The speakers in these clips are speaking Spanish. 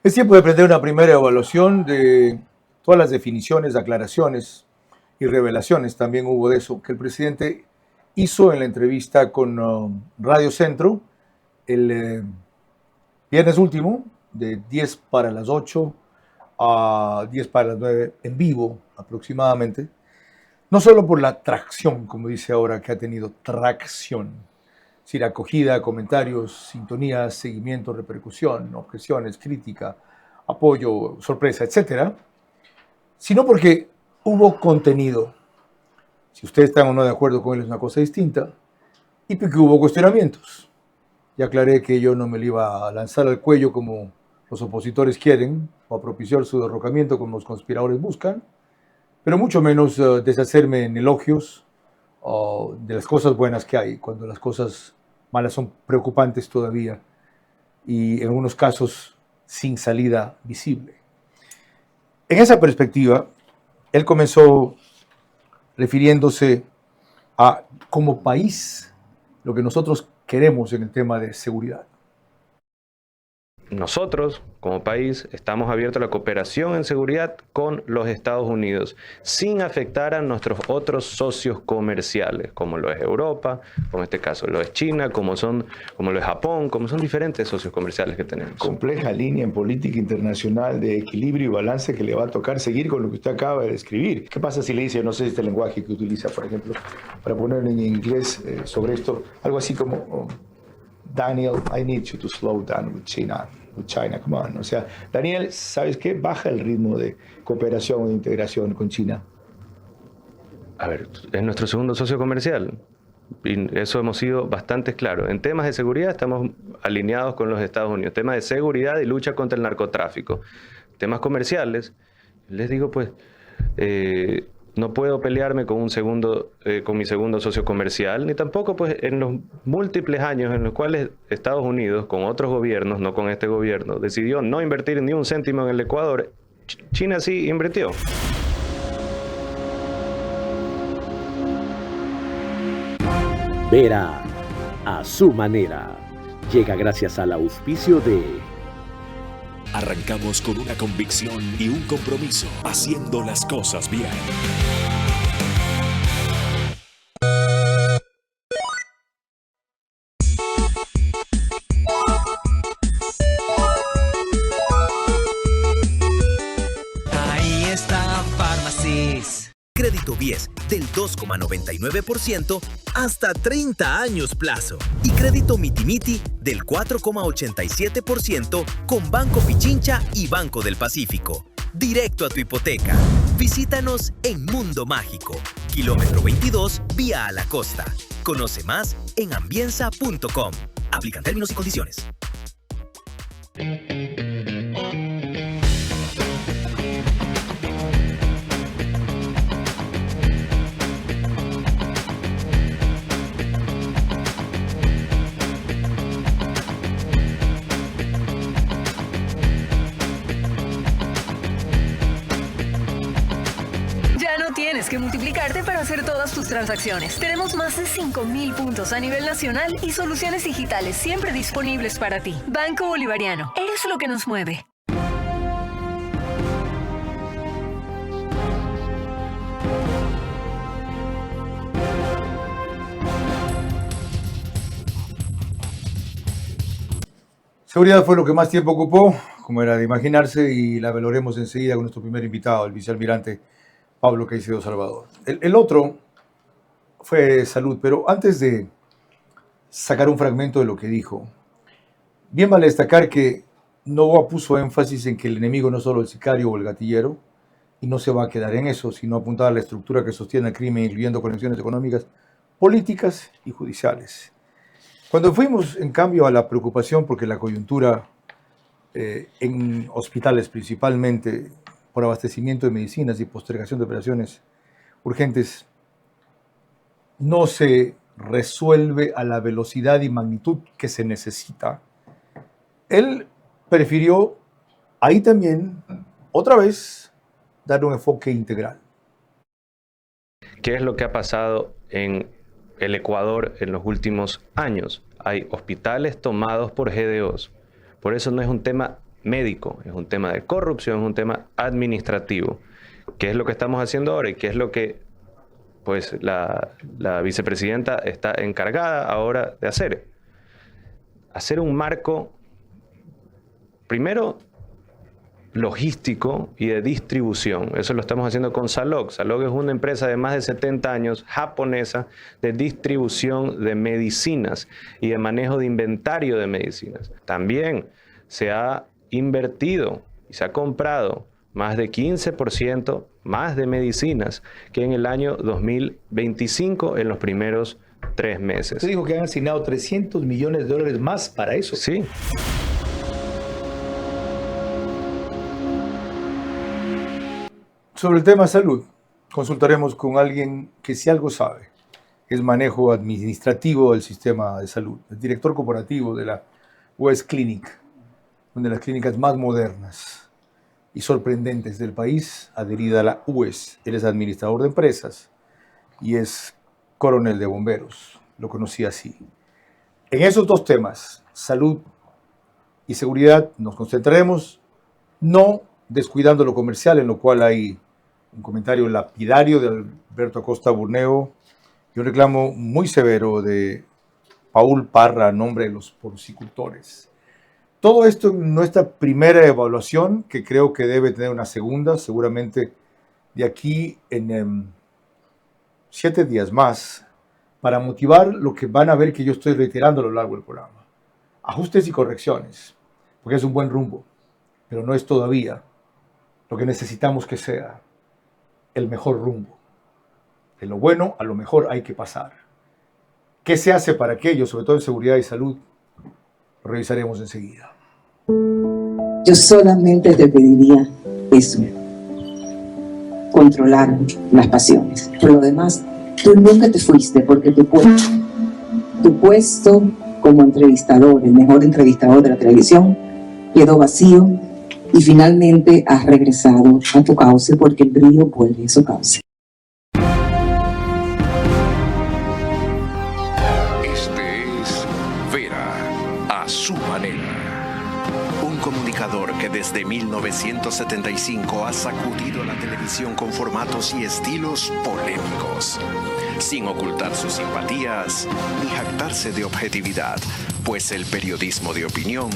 Es tiempo de prender una primera evaluación de todas las definiciones, aclaraciones y revelaciones, también hubo de eso, que el presidente hizo en la entrevista con Radio Centro el viernes último, de 10 para las 8 a 10 para las 9, en vivo aproximadamente, no solo por la tracción, como dice ahora, que ha tenido tracción, es decir, acogida, comentarios, sintonías, seguimiento, repercusión, objeciones, crítica, apoyo, sorpresa, etcétera, sino porque hubo contenido. Si ustedes están o no de acuerdo con él es una cosa distinta, y porque hubo cuestionamientos. Ya aclaré que yo no me le iba a lanzar al cuello como los opositores quieren, o a propiciar su derrocamiento como los conspiradores buscan, pero mucho menos deshacerme en elogios de las cosas buenas que hay, cuando las cosas malas son preocupantes todavía y en algunos casos sin salida visible. En esa perspectiva, él comenzó refiriéndose a como país lo que nosotros queremos en el tema de seguridad. Nosotros, como país, estamos abiertos a la cooperación en seguridad con los Estados Unidos, sin afectar a nuestros otros socios comerciales, como lo es Europa, como en este caso lo es China, como lo es Japón, como son diferentes socios comerciales que tenemos. Compleja línea en política internacional de equilibrio y balance que le va a tocar seguir con lo que usted acaba de describir. ¿Qué pasa si le dice, no sé este lenguaje que utiliza, por ejemplo, para ponerlo en inglés sobre esto, algo así como... Daniel, I need you to slow down with China, come on. O sea, Daniel, ¿sabes qué? Baja el ritmo de cooperación e integración con China. A ver, es nuestro segundo socio comercial. Y eso hemos sido bastante claros. En temas de seguridad estamos alineados con los Estados Unidos. Temas de seguridad y lucha contra el narcotráfico. Temas comerciales, les digo pues... no puedo pelearme con con mi segundo socio comercial, ni tampoco pues en los múltiples años en los cuales Estados Unidos, con otros gobiernos, no con este gobierno, decidió no invertir ni un céntimo en el Ecuador. China sí invirtió. Vera a su manera. Llega gracias al auspicio de... Arrancamos con una convicción y un compromiso, haciendo las cosas bien. Ahí está Pharmacies. Crédito BIES del 2,99% hasta 30 años plazo. Y crédito Miti del 4,87% con Banco Pichincha y Banco del Pacífico. Directo a tu hipoteca. Visítanos en Mundo Mágico, kilómetro 22, vía a la costa. Conoce más en ambienza.com. Aplican términos y condiciones. Tienes que multiplicarte para hacer todas tus transacciones. Tenemos más de 5,000 puntos a nivel nacional y soluciones digitales siempre disponibles para ti. Banco Bolivariano, eres lo que nos mueve. Seguridad fue lo que más tiempo ocupó, como era de imaginarse, y la valoremos enseguida con nuestro primer invitado, el vicealmirante Pablo Caicedo Salvador. El otro fue salud, pero antes de sacar un fragmento de lo que dijo, bien vale destacar que Novoa puso énfasis en que el enemigo no es solo el sicario o el gatillero, y no se va a quedar en eso, sino apuntar a la estructura que sostiene el crimen, incluyendo conexiones económicas, políticas y judiciales. Cuando fuimos, en cambio, a la preocupación porque la coyuntura en hospitales principalmente, por abastecimiento de medicinas y postergación de operaciones urgentes, no se resuelve a la velocidad y magnitud que se necesita, él prefirió ahí también, otra vez, dar un enfoque integral. ¿Qué es lo que ha pasado en el Ecuador en los últimos años? Hay hospitales tomados por GDOs. Por eso no es un tema médico, es un tema de corrupción, es un tema administrativo. ¿Qué es lo que estamos haciendo ahora y qué es lo que pues, la vicepresidenta está encargada ahora de hacer? Hacer un marco, primero, logístico y de distribución. Eso lo estamos haciendo con Salog. Salog es una empresa de más de 70 años, japonesa, de distribución de medicinas y de manejo de inventario de medicinas. También se ha invertido y se ha comprado más de 15% más de medicinas que en el año 2025 en los primeros 3 meses. Usted dijo que han asignado $300 millones más para eso. Sí. Sobre el tema salud, consultaremos con alguien que si algo sabe, es manejo administrativo del sistema de salud, el director corporativo de la US Clinic, una de las clínicas más modernas y sorprendentes del país, adherida a la US. Él es administrador de empresas y es coronel de bomberos, lo conocí así. En esos dos temas, salud y seguridad, nos concentraremos, no descuidando lo comercial, en lo cual hay un comentario lapidario de Alberto Acosta Burneo y un reclamo muy severo de Paul Parra a nombre de los porcicultores. Todo esto en nuestra primera evaluación, que creo que debe tener una segunda, seguramente de aquí en 7 días más, para motivar lo que van a ver que yo estoy reiterando a lo largo del programa. Ajustes y correcciones, porque es un buen rumbo, pero no es todavía lo que necesitamos que sea el mejor rumbo. De lo bueno a lo mejor hay que pasar. ¿Qué se hace para aquello, sobre todo en seguridad y salud? Lo revisaremos enseguida. Yo solamente te pediría eso, controlar las pasiones. Por lo demás, tú nunca te fuiste porque tu puesto como entrevistador, el mejor entrevistador de la televisión, quedó vacío. Y finalmente has regresado a tu cauce porque el brillo vuelve a su cauce. Este es Vera a su manera. Un comunicador que desde 1975 ha sacudido la televisión con formatos y estilos polémicos, sin ocultar sus simpatías ni jactarse de objetividad, pues el periodismo de opinión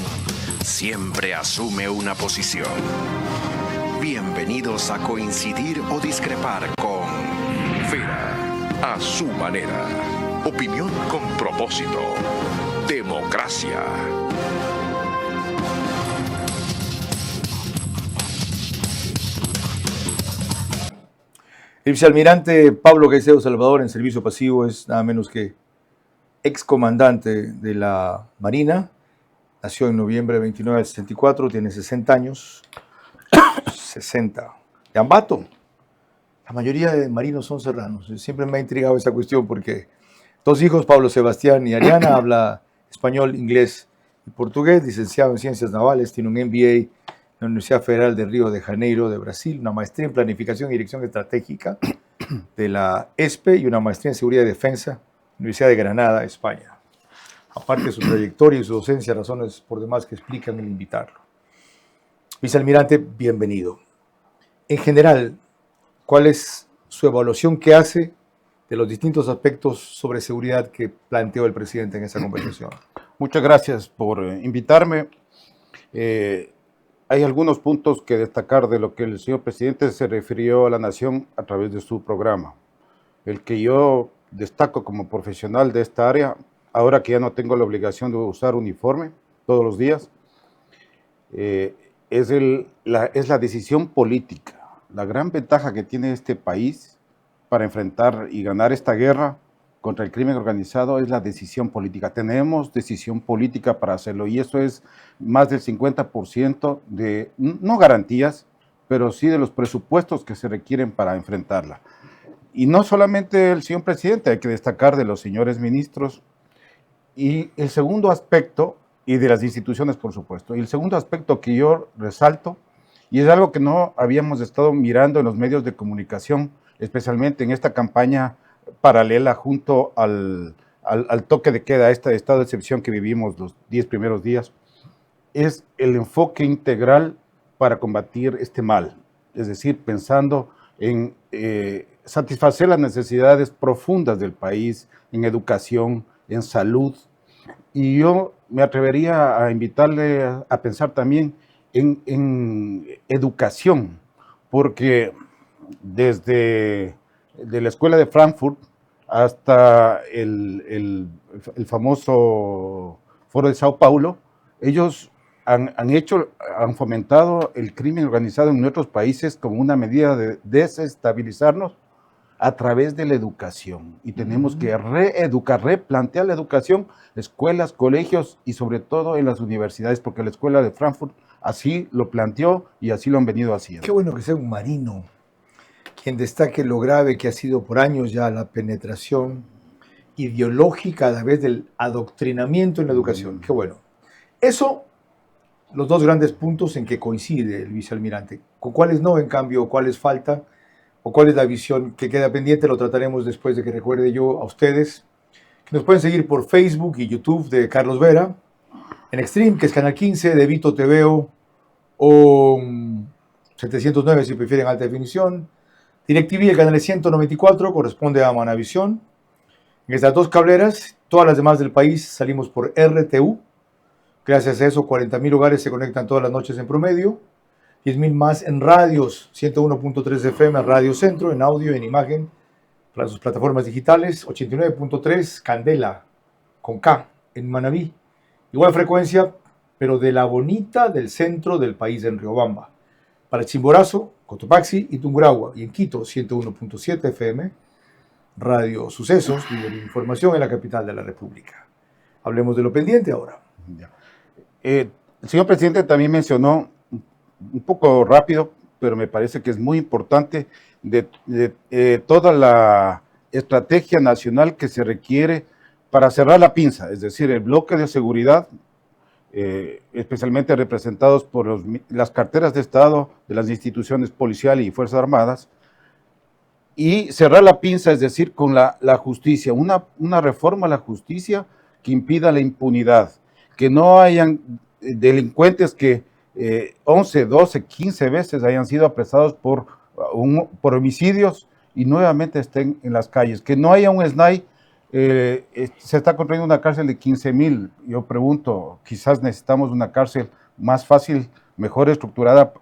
siempre asume una posición. Bienvenidos a coincidir o discrepar con Vera a su manera. Opinión con propósito. Democracia. El vicealmirante Pablo Caicedo Salvador, en servicio pasivo, es nada menos que excomandante de la Marina. Nació en noviembre de 29 del 64, tiene 60 años. 60. De Ambato. La mayoría de marinos son serranos. Siempre me ha intrigado esa cuestión porque 2 hijos, Pablo Sebastián y Ariana, habla español, inglés y portugués, licenciado en Ciencias Navales, tiene un MBA en la Universidad Federal de Río de Janeiro de Brasil, una maestría en Planificación y Dirección Estratégica de la ESPE y una maestría en Seguridad y Defensa, Universidad de Granada, España. Aparte de su trayectoria y su docencia, razones por demás que explican el invitarlo. Vicealmirante, bienvenido. En general, ¿cuál es su evaluación que hace de los distintos aspectos sobre seguridad que planteó el presidente en esa conversación? Muchas gracias por invitarme. Hay algunos puntos que destacar de lo que el señor presidente se refirió a la nación a través de su programa. El que yo destaco como profesional de esta área, ahora que ya no tengo la obligación de usar uniforme todos los días, es la decisión política. La gran ventaja que tiene este país para enfrentar y ganar esta guerra contra el crimen organizado es la decisión política. Tenemos decisión política para hacerlo y eso es más del 50% de, no garantías, pero sí de los presupuestos que se requieren para enfrentarla. Y no solamente el señor presidente, hay que destacar de los señores ministros. Y el segundo aspecto, y de las instituciones por supuesto, y el segundo aspecto que yo resalto, y es algo que no habíamos estado mirando en los medios de comunicación, especialmente en esta campaña paralela junto al toque de queda, este estado de excepción que vivimos los 10 primeros días, es el enfoque integral para combatir este mal, es decir, pensando en satisfacer las necesidades profundas del país, en educación, en salud. Y yo me atrevería a invitarle a pensar también en educación, porque desde de la Escuela de Frankfurt hasta el famoso Foro de Sao Paulo, ellos han fomentado el crimen organizado en nuestros países como una medida de desestabilizarnos a través de la educación. Y tenemos que reeducar, replantear la educación, escuelas, colegios y sobre todo en las universidades, porque la Escuela de Frankfurt así lo planteó y así lo han venido haciendo. Qué bueno que sea un marino quien destaque lo grave que ha sido por años ya la penetración ideológica a través del adoctrinamiento en la educación. Qué bueno. Eso, los dos grandes puntos en que coincide el vicealmirante. ¿Con cuáles no, en cambio, cuáles falta? ¿O cuál es la visión que queda pendiente? Lo trataremos después de que recuerde yo a ustedes, que nos pueden seguir por Facebook y YouTube de Carlos Vera, en Extreme, que es Canal 15, de Vito TVO, o 709 si prefieren alta definición. DirecTV, el canal 194, corresponde a Manavisión. En estas dos cableras, todas las demás del país, salimos por RTU. Gracias a eso, 40.000 hogares se conectan todas las noches en promedio. 10.000 más en radios, 101.3 FM, Radio Centro, en audio, en imagen, para sus plataformas digitales. 89.3 Candela, con K, en Manabí. Igual frecuencia, pero de la bonita del centro del país, en Riobamba. Para Chimborazo, Cotopaxi y Tungurahua. Y en Quito, 101.7 FM, Radio Sucesos, líder de información en la capital de la República. Hablemos de lo pendiente ahora. El señor presidente también mencionó, un poco rápido, pero me parece que es muy importante, de toda la estrategia nacional que se requiere para cerrar la pinza, es decir, el bloque de seguridad, especialmente representados por las carteras de Estado de las instituciones policiales y Fuerzas Armadas, y cerrar la pinza, es decir, con la justicia, una reforma a la justicia que impida la impunidad, que no hayan delincuentes que 11, 12, 15 veces hayan sido apresados por homicidios y nuevamente estén en las calles, que no haya un SNAI. Se está construyendo una cárcel de 15.000. Yo pregunto, quizás necesitamos una cárcel más fácil, mejor estructurada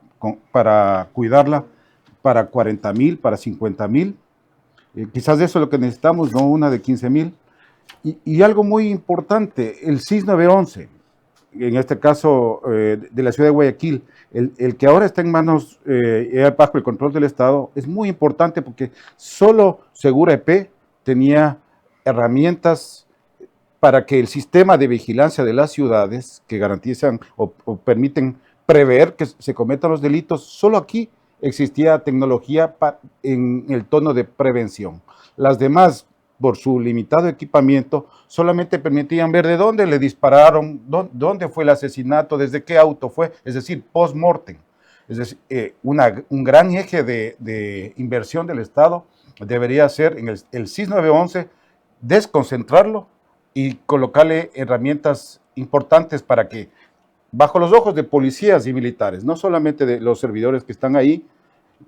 para cuidarla, para 40.000, para 50.000. Quizás eso es lo que necesitamos, no una de 15.000. Y algo muy importante, el SIS 911, en este caso de la ciudad de Guayaquil, el que ahora está en manos bajo el control del Estado, es muy importante porque solo Segura EP tenía herramientas para que el sistema de vigilancia de las ciudades que garantizan o permiten prever que se cometan los delitos, solo aquí existía tecnología en el tono de prevención. Las demás, por su limitado equipamiento, solamente permitían ver de dónde le dispararon, dónde fue el asesinato, desde qué auto fue, es decir, post-mortem. Es decir, un gran eje de inversión del Estado debería ser en el SIS 911, desconcentrarlo y colocarle herramientas importantes para que, bajo los ojos de policías y militares, no solamente de los servidores que están ahí,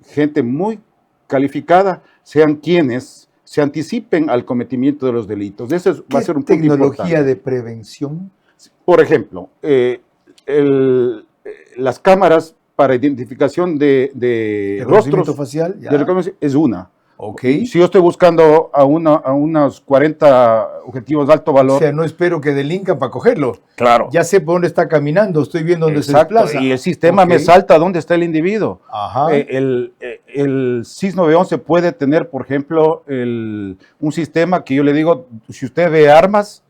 gente muy calificada, sean quienes se anticipen al cometimiento de los delitos. Eso va a ser un punto importante. ¿Tecnología de prevención? Por ejemplo, las cámaras para identificación de rostros facial, es una. Okay. Si yo estoy buscando a unos 40 objetivos de alto valor. O sea, no espero que delincan para cogerlo. Claro. Ya sé por dónde está caminando, estoy viendo dónde se desplaza. Y el sistema me salta dónde está el individuo. Ajá. El SIS 911 puede tener, por ejemplo, un sistema que yo le digo, si usted ve armas,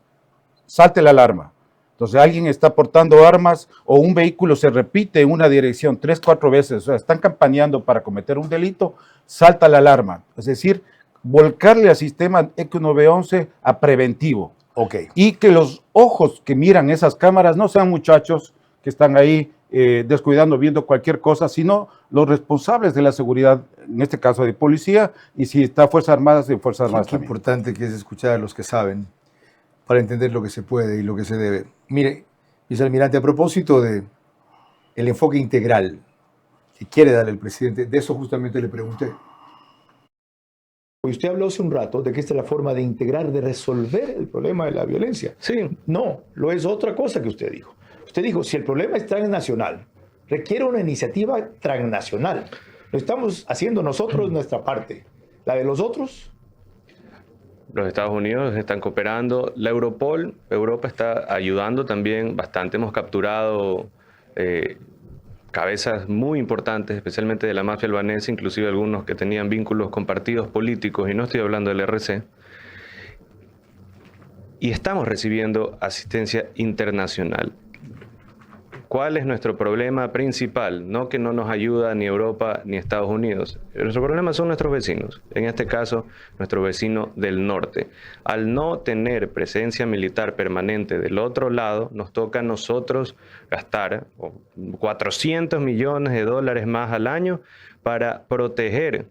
salte la alarma. Entonces alguien está portando armas o un vehículo se repite en una dirección 3, 4 veces, o sea, están campaneando para cometer un delito, salta la alarma. Es decir, volcarle al sistema ECU 911 a preventivo. Okay. Y que los ojos que miran esas cámaras no sean muchachos que están ahí descuidando, viendo cualquier cosa, sino los responsables de la seguridad, en este caso de policía, y si está Fuerzas Armadas, de Fuerzas Armadas también. Qué importante que es escuchar a los que saben para entender lo que se puede y lo que se debe. Mire, Vicealmirante, a propósito de el enfoque integral que quiere darle el presidente, de eso justamente le pregunté. Usted habló hace un rato de que esta es la forma de integrar, de resolver el problema de la violencia. Sí. No, lo es otra cosa que usted dijo. Usted dijo, si el problema es transnacional, requiere una iniciativa transnacional. Lo estamos haciendo nosotros nuestra parte. ¿La de los otros? Los Estados Unidos están cooperando. La Europol, Europa está ayudando también bastante. Hemos capturado cabezas muy importantes, especialmente de la mafia albanesa, inclusive algunos que tenían vínculos con partidos políticos, y no estoy hablando del RC. Y estamos recibiendo asistencia internacional. ¿Cuál es nuestro problema principal? No que no nos ayuda ni Europa ni Estados Unidos. Nuestro problema son nuestros vecinos, en este caso nuestro vecino del norte. Al no tener presencia militar permanente del otro lado, nos toca a nosotros gastar 400 millones de dólares más al año para proteger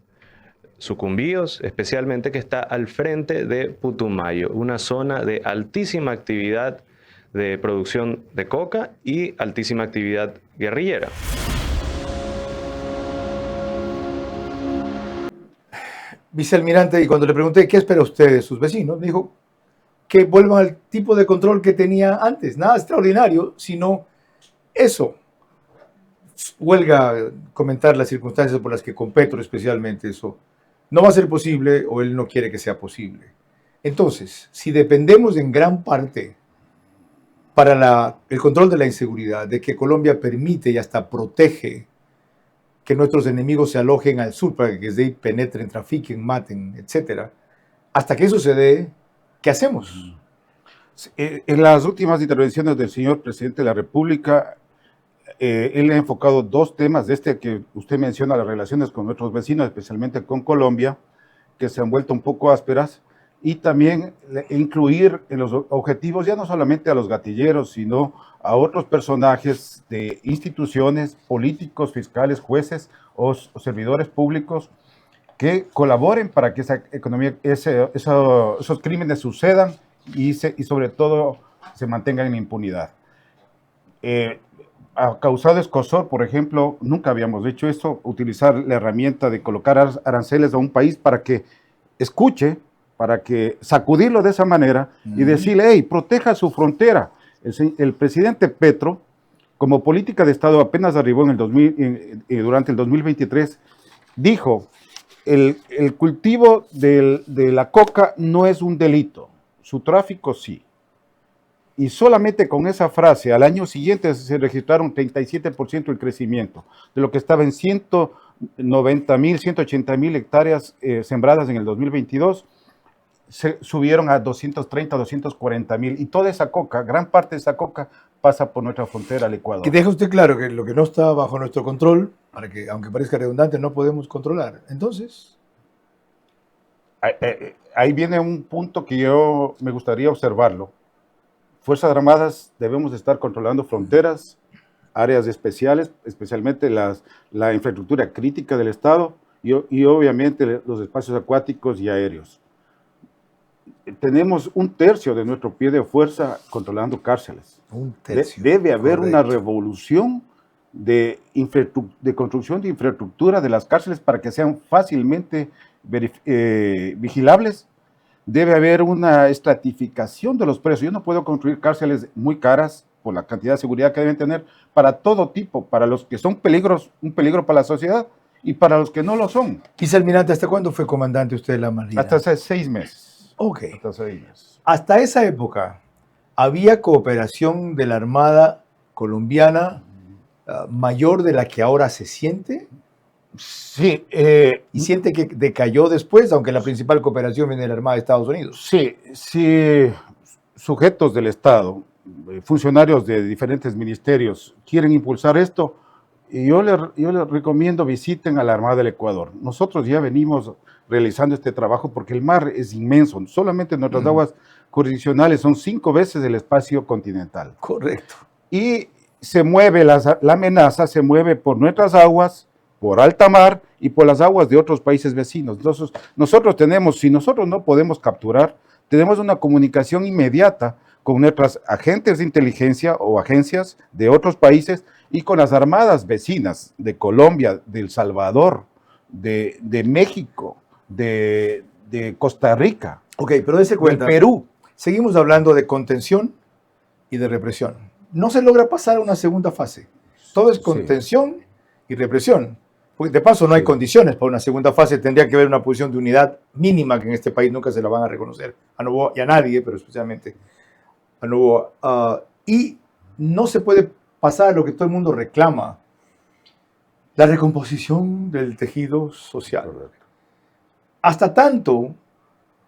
Sucumbíos, especialmente que está al frente de Putumayo, una zona de altísima actividad de producción de coca y altísima actividad guerrillera. Vicealmirante, y cuando le pregunté qué espera usted de sus vecinos, me dijo que vuelvan al tipo de control que tenía antes. Nada extraordinario, sino eso. Huelga comentar las circunstancias por las que con Petro especialmente eso no va a ser posible o él no quiere que sea posible. Entonces, si dependemos en gran parte para el control de la inseguridad, de que Colombia permite y hasta protege que nuestros enemigos se alojen al sur para que desde ahí penetren, trafiquen, maten, etc. Hasta que eso se dé, ¿qué hacemos? En las últimas intervenciones del señor presidente de la República, él ha enfocado dos temas, de este que usted menciona, las relaciones con nuestros vecinos, especialmente con Colombia, que se han vuelto un poco ásperas, y también incluir en los objetivos ya no solamente a los gatilleros, sino a otros personajes de instituciones, políticos, fiscales, jueces o servidores públicos que colaboren para que esa economía, esos crímenes sucedan y sobre todo se mantengan en impunidad. Ha causado escozor, por ejemplo, nunca habíamos hecho esto, utilizar la herramienta de colocar aranceles a un país para que escuche, para que sacudirlo de esa manera y decirle, hey, proteja su frontera. El presidente Petro, como política de Estado, apenas arribó durante el 2023, dijo, el cultivo de la coca no es un delito, su tráfico sí. Y solamente con esa frase, al año siguiente se registraron 37% el crecimiento, de lo que estaba en 190,000, 180,000 hectáreas sembradas en el 2022, se subieron a 230, 240,000, y toda esa coca, gran parte de esa coca, pasa por nuestra frontera al Ecuador. Y deja usted claro que lo que no está bajo nuestro control, para que, aunque parezca redundante, no podemos controlar. Entonces, ahí viene un punto que yo me gustaría observarlo. Fuerzas Armadas debemos estar controlando fronteras, áreas especiales, especialmente la infraestructura crítica del Estado y obviamente los espacios acuáticos y aéreos. Tenemos un tercio de nuestro pie de fuerza controlando cárceles. Un tercio. Debe haber una revolución de construcción de infraestructura de las cárceles para que sean fácilmente vigilables. Debe haber una estratificación de los precios. Yo no puedo construir cárceles muy caras por la cantidad de seguridad que deben tener para todo tipo, para los que son un peligro para la sociedad y para los que no lo son. Vicealmirante, ¿hasta cuándo fue comandante usted de la Marina? Hasta hace 6 meses. Ok. Hasta 6 meses. Hasta esa época, ¿había cooperación de la Armada colombiana mayor de la que ahora se siente? Sí. ¿Y siente que decayó después, aunque la principal cooperación viene de la Armada de Estados Unidos? Sí, sí, sujetos del Estado, funcionarios de diferentes ministerios quieren impulsar esto, y yo les recomiendo visiten a la Armada del Ecuador. Nosotros ya venimos realizando este trabajo porque el mar es inmenso, solamente nuestras aguas jurisdiccionales son 5 veces el espacio continental. Correcto. Y se mueve, la amenaza se mueve por nuestras aguas, por alta mar y por las aguas de otros países vecinos. Entonces, nosotros si nosotros no podemos capturar, tenemos una comunicación inmediata con nuestras agentes de inteligencia o agencias de otros países y con las armadas vecinas de Colombia, de El Salvador, de México, de Costa Rica. Ok, pero dése cuenta. De Perú. Seguimos hablando de contención y de represión. No se logra pasar a una segunda fase. Todo es contención y represión. Porque de paso no hay condiciones para una segunda fase. Tendría que haber una posición de unidad mínima que en este país nunca se la van a reconocer. A Novoa y a nadie, pero especialmente a Novoa. Y no se puede pasar a lo que todo el mundo reclama. La recomposición del tejido social. Hasta tanto,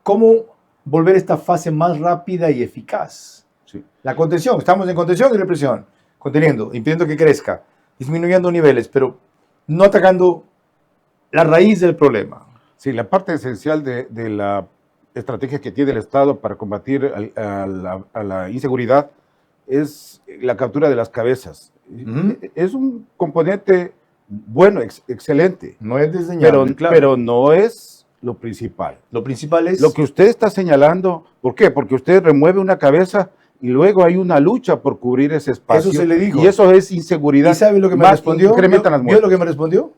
¿cómo volver esta fase más rápida y eficaz? Sí. La contención, estamos en contención y represión, conteniendo, impidiendo que crezca, disminuyendo niveles, pero no atacando la raíz del problema. Sí, la parte esencial de la estrategia que tiene el Estado para combatir a la inseguridad es la captura de las cabezas. Es un componente bueno, excelente. No es diseñable, pero no es lo principal. Lo principal es... Lo que usted está señalando, ¿por qué? Porque usted remueve una cabeza y luego hay una lucha por cubrir ese espacio. Eso se le dijo. Y eso es inseguridad. ¿Y sabe lo que me respondió? Incrementan las muertes. ¿Vio lo que me respondió?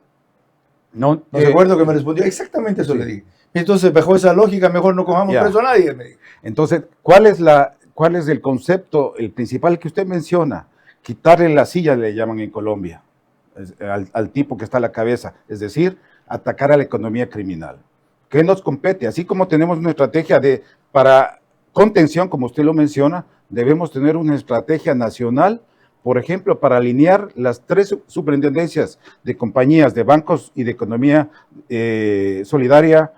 No recuerdo que me respondió. Exactamente eso le dije. Entonces, bajo esa lógica, mejor no cojamos preso a nadie. Me dijo. Entonces, ¿cuál es el concepto, el principal que usted menciona? Quitarle la silla, le llaman en Colombia, al tipo que está a la cabeza. Es decir, atacar a la economía criminal. ¿Qué nos compete? Así como tenemos una estrategia para contención, como usted lo menciona, debemos tener una estrategia nacional, por ejemplo, para alinear las 3 superintendencias de compañías, de bancos y de economía solidaria.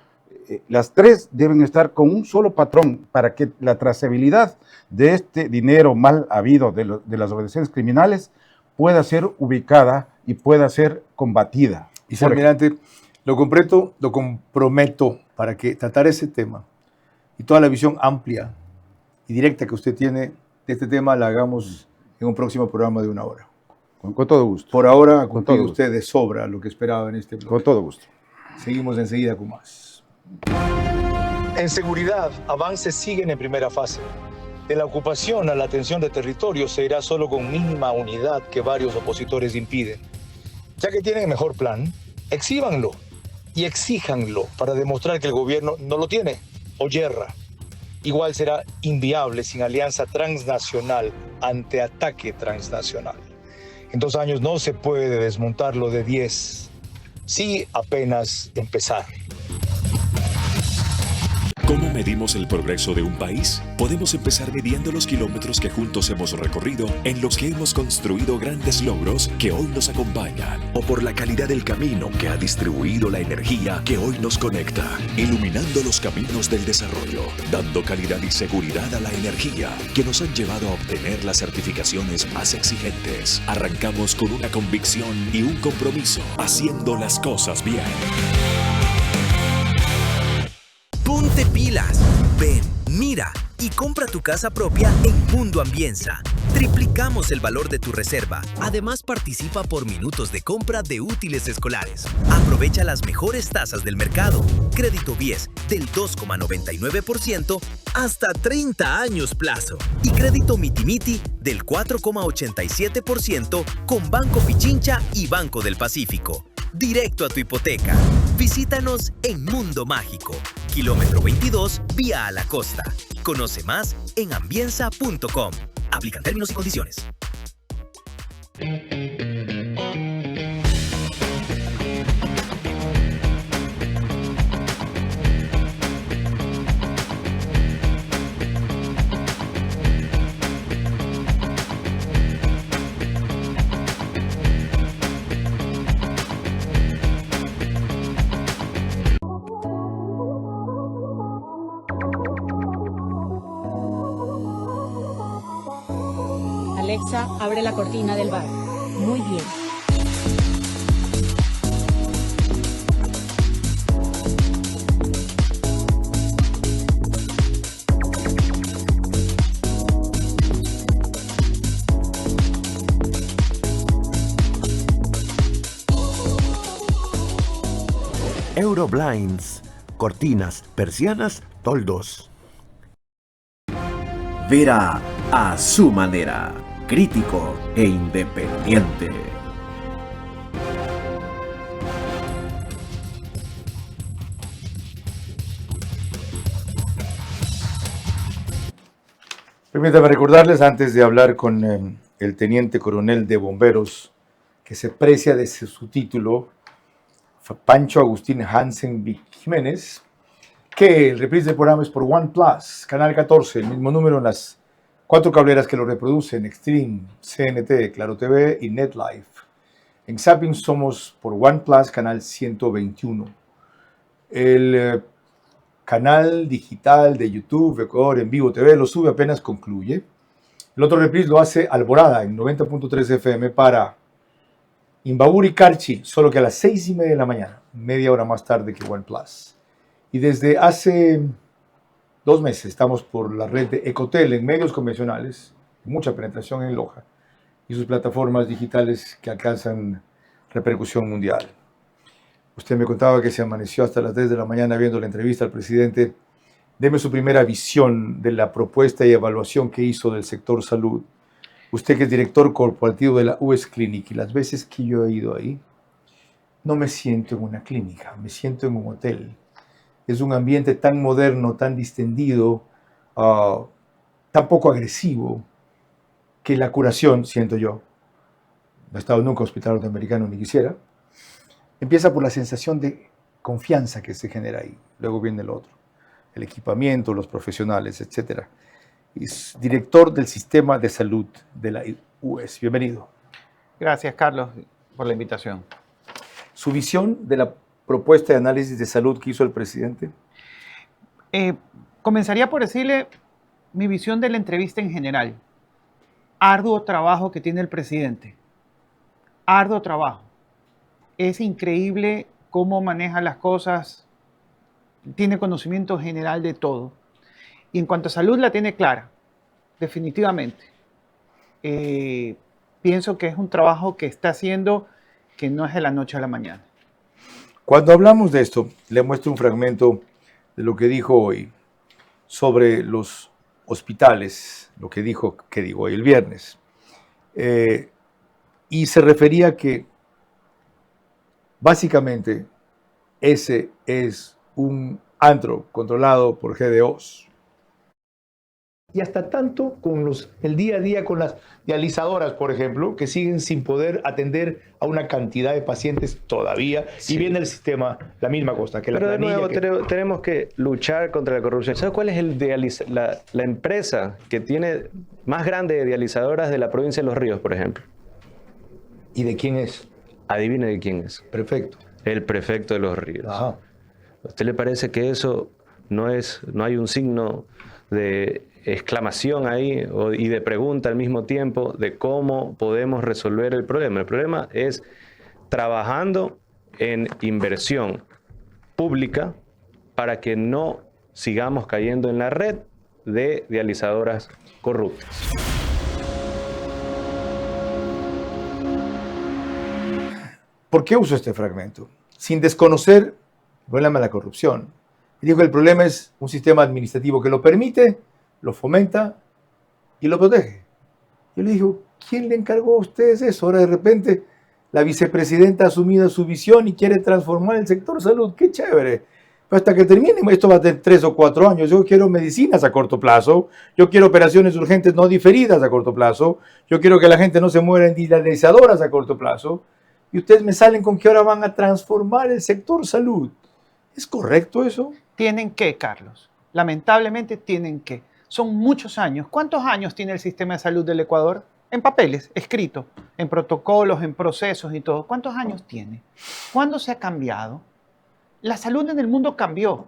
Las 3 deben estar con un solo patrón para que la trazabilidad de este dinero mal habido de las organizaciones criminales pueda ser ubicada y pueda ser combatida. Y señor almirante, lo comprometo para que tratar ese tema y toda la visión amplia y directa que usted tiene de este tema la hagamos en un próximo programa de 1 hora. Con todo gusto. Por ahora, con todo usted de sobra lo que esperaba en este bloque. Con todo gusto. Seguimos enseguida con más. En seguridad, avances siguen en primera fase. De la ocupación a la atención de territorio se irá solo con mínima unidad que varios opositores impiden. Ya que tienen mejor plan, exhíbanlo y exíjanlo para demostrar que el gobierno no lo tiene o yerra. Igual será inviable sin alianza transnacional ante ataque transnacional. En 2 años no se puede desmontarlo de 10. Sí, apenas empezar. ¿Cómo medimos el progreso de un país? Podemos empezar midiendo los kilómetros que juntos hemos recorrido, en los que hemos construido grandes logros que hoy nos acompañan. O por la calidad del camino que ha distribuido la energía que hoy nos conecta. Iluminando los caminos del desarrollo, dando calidad y seguridad a la energía que nos han llevado a obtener las certificaciones más exigentes. Arrancamos con una convicción y un compromiso, haciendo las cosas bien. Ponte pilas, ven, mira y compra tu casa propia en Mundo Ambienza. Triplicamos el valor de tu reserva. Además, participa por minutos de compra de útiles escolares. Aprovecha las mejores tasas del mercado. Crédito BIES del 2,99% hasta 30 años plazo. Y crédito Mitimiti del 4,87% con Banco Pichincha y Banco del Pacífico. Directo a tu hipoteca. Visítanos en Mundo Mágico, kilómetro 22, vía a la costa. Conoce más en ambienza.com. Aplican términos y condiciones. Alexa, abre la cortina del bar. Muy bien. Euroblinds, cortinas, persianas, toldos. Vera a su manera, crítico e independiente. Permítame recordarles, antes de hablar con el teniente coronel de bomberos, que se precia de su título, Pancho Agustín Hansen Jiménez, que el reprise del programa es por OnePlus, Canal 14, el mismo número en las 4 cableras que lo reproducen, Extreme, CNT, Claro TV y NetLife. En Zapping somos por OnePlus, Canal 121. El canal digital de YouTube, Ecuador en Vivo TV, lo sube apenas concluye. El otro reprise lo hace Alborada en 90.3 FM para Imbabur y Carchi, solo que a las 6:30 de la mañana, media hora más tarde que OnePlus. Y desde hace 2 meses estamos por la red de Ecotel en medios convencionales, mucha penetración en Loja, y sus plataformas digitales que alcanzan repercusión mundial. Usted me contaba que se amaneció hasta las 3 de la mañana viendo la entrevista al presidente. Deme su primera visión de la propuesta y evaluación que hizo del sector salud. Usted que es director corporativo de la US Clinic, y las veces que yo he ido ahí, no me siento en una clínica, me siento en un hotel. Es un ambiente tan moderno, tan distendido, tan poco agresivo, que la curación, siento yo, no he estado nunca en un hospital norteamericano ni quisiera, empieza por la sensación de confianza que se genera ahí. Luego viene el otro, el equipamiento, los profesionales, etc. Es director del sistema de salud de la US. Bienvenido. Gracias, Carlos, por la invitación. Su visión de la propuesta de análisis de salud que hizo el presidente. Comenzaría por decirle mi visión de la entrevista en general. Arduo trabajo que tiene el presidente. Arduo trabajo. Es increíble cómo maneja las cosas. Tiene conocimiento general de todo. Y en cuanto a salud la tiene clara, definitivamente. Pienso que es un trabajo que está haciendo que no es de la noche a la mañana. Cuando hablamos de esto, le muestro un fragmento de lo que dijo hoy sobre los hospitales, lo que dijo hoy el viernes. Y se refería que básicamente ese es un antro controlado por GDOs. Y hasta tanto con el día a día con las dializadoras, por ejemplo, que siguen sin poder atender a una cantidad de pacientes todavía. Sí. Y viene el sistema, la misma cosa. Que pero la de nuevo tenemos que luchar contra la corrupción. ¿Sabes cuál es la empresa que tiene más grande de dializadoras de la provincia de Los Ríos, por ejemplo? ¿Y de quién es? Adivine de quién es. Prefecto. El prefecto de Los Ríos. Ajá. ¿A usted le parece que eso no hay un signo de exclamación ahí y de pregunta al mismo tiempo de cómo podemos resolver el problema? El problema es trabajando en inversión pública para que no sigamos cayendo en la red de dializadoras corruptas. ¿Por qué uso este fragmento? Sin desconocer el problema de la corrupción. Dijo que el problema es un sistema administrativo que lo permite, lo fomenta y lo protege. Yo le digo, ¿quién le encargó a ustedes eso? Ahora de repente la vicepresidenta ha asumido su visión y quiere transformar el sector salud. ¡Qué chévere! Pero hasta que termine, esto va a tener 3 o 4 años. Yo quiero medicinas a corto plazo. Yo quiero operaciones urgentes no diferidas a corto plazo. Yo quiero que la gente no se muera en dializadoras a corto plazo. Y ustedes me salen con que ahora van a transformar el sector salud. ¿Es correcto eso? Tienen que, Carlos. Lamentablemente tienen que. Son muchos años. ¿Cuántos años tiene el sistema de salud del Ecuador? En papeles, escrito, en protocolos, en procesos y todo. ¿Cuántos años tiene? ¿Cuándo se ha cambiado? La salud en el mundo cambió.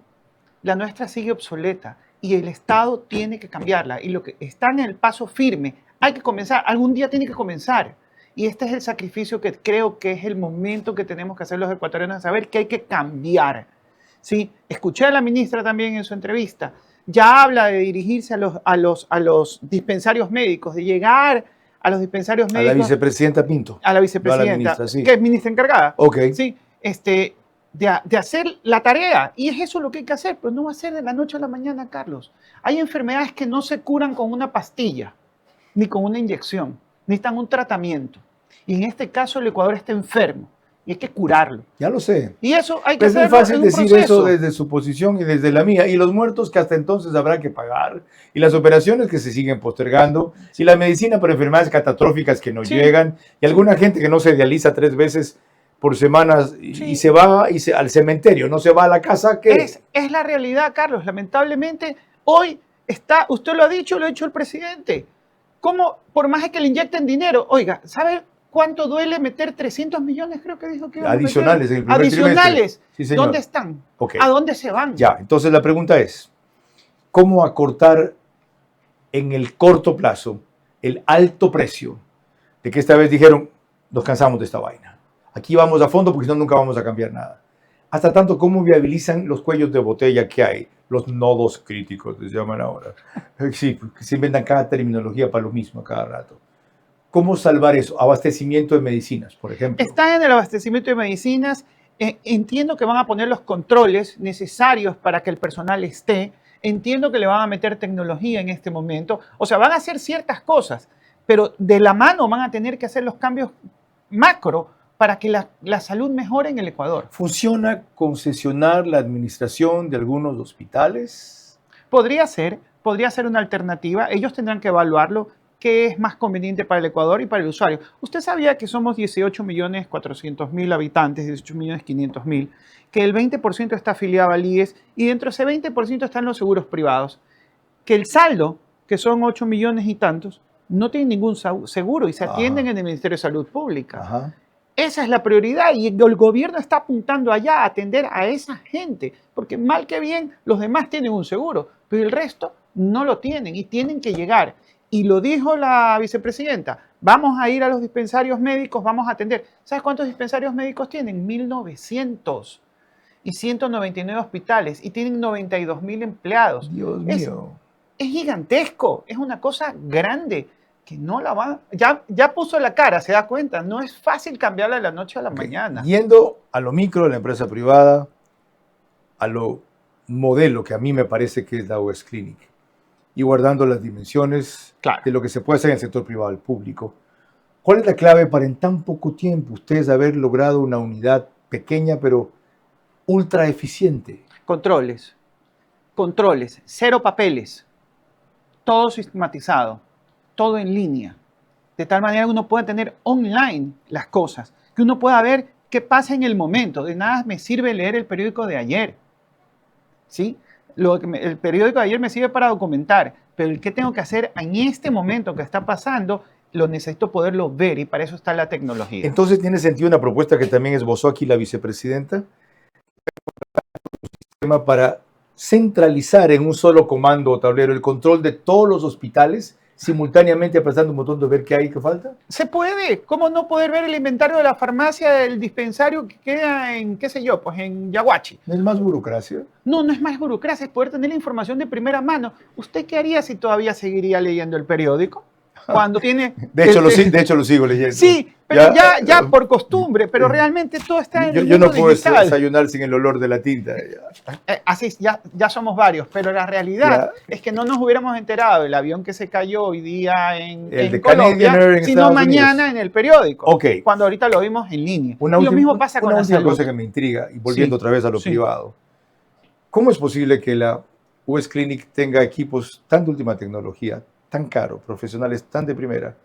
La nuestra sigue obsoleta y el Estado tiene que cambiarla. Y lo que está en el paso firme, hay que comenzar. Algún día tiene que comenzar. Y este es el sacrificio que creo que es el momento que tenemos que hacer los ecuatorianos, de saber que hay que cambiar. ¿Sí? Escuché a la ministra también en su entrevista. Ya habla de dirigirse a los dispensarios médicos, de llegar a los dispensarios médicos. A la vicepresidenta Pinto. A la vicepresidenta, no a la ministra, sí. Que es ministra encargada. Ok. Sí, de hacer la tarea. Y es eso lo que hay que hacer, pero no va a ser de la noche a la mañana, Carlos. Hay enfermedades que no se curan con una pastilla, ni con una inyección, necesitan un tratamiento. Y en este caso el Ecuador está enfermo y hay que curarlo. Ya lo sé. Y eso hay que Es muy hacerlo fácil en un decir proceso. eso desde su posición y desde la mía. Y los muertos que hasta entonces habrá que pagar. Y las operaciones que se siguen postergando. Y la medicina para enfermedades catastróficas que no llegan. Y alguna gente que no se dializa 3 veces por semanas y se va al cementerio, no se va a la casa. ¿Qué? Es la realidad, Carlos. Lamentablemente, hoy está, usted lo ha dicho el presidente. ¿Cómo, por más que le inyecten dinero? Oiga, ¿sabe cuánto duele meter 300 millones, creo que dijo que iba a meter? Adicionales en el primer Adicionales. Sí, señor. ¿Dónde están? Okay. ¿A dónde se van? Ya, entonces la pregunta es, ¿cómo acortar en el corto plazo el alto precio de que esta vez dijeron, nos cansamos de esta vaina? Aquí vamos a fondo porque si no nunca vamos a cambiar nada. Hasta tanto, ¿cómo viabilizan los cuellos de botella que hay? Los nodos críticos, les llaman ahora. Sí, que se inventan cada terminología para lo mismo a cada rato. ¿Cómo salvar eso? Abastecimiento de medicinas, por ejemplo. Está en el abastecimiento de medicinas. Entiendo que van a poner los controles necesarios para que el personal esté. Entiendo que le van a meter tecnología en este momento. O sea, van a hacer ciertas cosas, pero de la mano van a tener que hacer los cambios macro para que la salud mejore en el Ecuador. ¿Funciona concesionar la administración de algunos hospitales? Podría ser una alternativa. Ellos tendrán que evaluarlo. ¿Qué es más conveniente para el Ecuador y para el usuario? Usted sabía que somos 18.400.000 habitantes, 18.500.000, que el 20% está afiliado al IES y dentro de ese 20% están los seguros privados, que el saldo, que son 8 millones y tantos, no tienen ningún seguro y se atienden en el Ministerio de Salud Pública. Ajá. Esa es la prioridad y el gobierno está apuntando allá a atender a esa gente, porque mal que bien los demás tienen un seguro, pero el resto no lo tienen y tienen que llegar. Y lo dijo la vicepresidenta, vamos a ir a los dispensarios médicos, vamos a atender. ¿Sabes cuántos dispensarios médicos tienen? 1.900 y 199 hospitales y tienen 92.000 empleados. Dios mío. Es gigantesco, es una cosa grande que no la van... Ya puso la cara, se da cuenta, no es fácil cambiarla de la noche a la mañana. Yendo a lo micro de la empresa privada, a lo modelo que a mí me parece que es la US Clinic, y guardando las dimensiones de lo que se puede hacer en el sector privado al público. ¿Cuál es la clave para en tan poco tiempo ustedes haber logrado una unidad pequeña pero ultra eficiente? Controles, 0 papeles, todo sistematizado, todo en línea, de tal manera que uno pueda tener online las cosas, que uno pueda ver qué pasa en el momento. De nada me sirve leer el periódico de ayer, ¿sí? El periódico de ayer me sirve para documentar, pero el que tengo que hacer en este momento que está pasando, lo necesito poderlo ver y para eso está la tecnología. Entonces, ¿tiene sentido una propuesta que también esbozó aquí la vicepresidenta? Un sistema para centralizar en un solo comando o tablero el control de todos los hospitales, simultáneamente apretando un botón de ver qué hay que falta. Se puede. ¿Cómo no poder ver el inventario de la farmacia del dispensario que queda en, qué sé yo, pues en Yaguachi? ¿No es más burocracia? No, no es más burocracia, es poder tener la información de primera mano. ¿Usted qué haría si todavía seguiría leyendo el periódico? Cuando tiene... De hecho, lo sigo leyendo. Sí, pero ya por costumbre, pero realmente todo está en el Yo mundo no puedo digital. desayunar sin el olor de la tinta. Así es, ya somos varios, pero la realidad es que no nos hubiéramos enterado del avión que se cayó hoy día en Colombia, sino mañana en el periódico, cuando ahorita lo vimos en línea. Y lo mismo pasa con la salud. Una cosa que me intriga, y volviendo otra vez a lo privado. ¿Cómo es posible que la US Clinic tenga equipos tan de última tecnología, tan caros, profesionales tan de primera,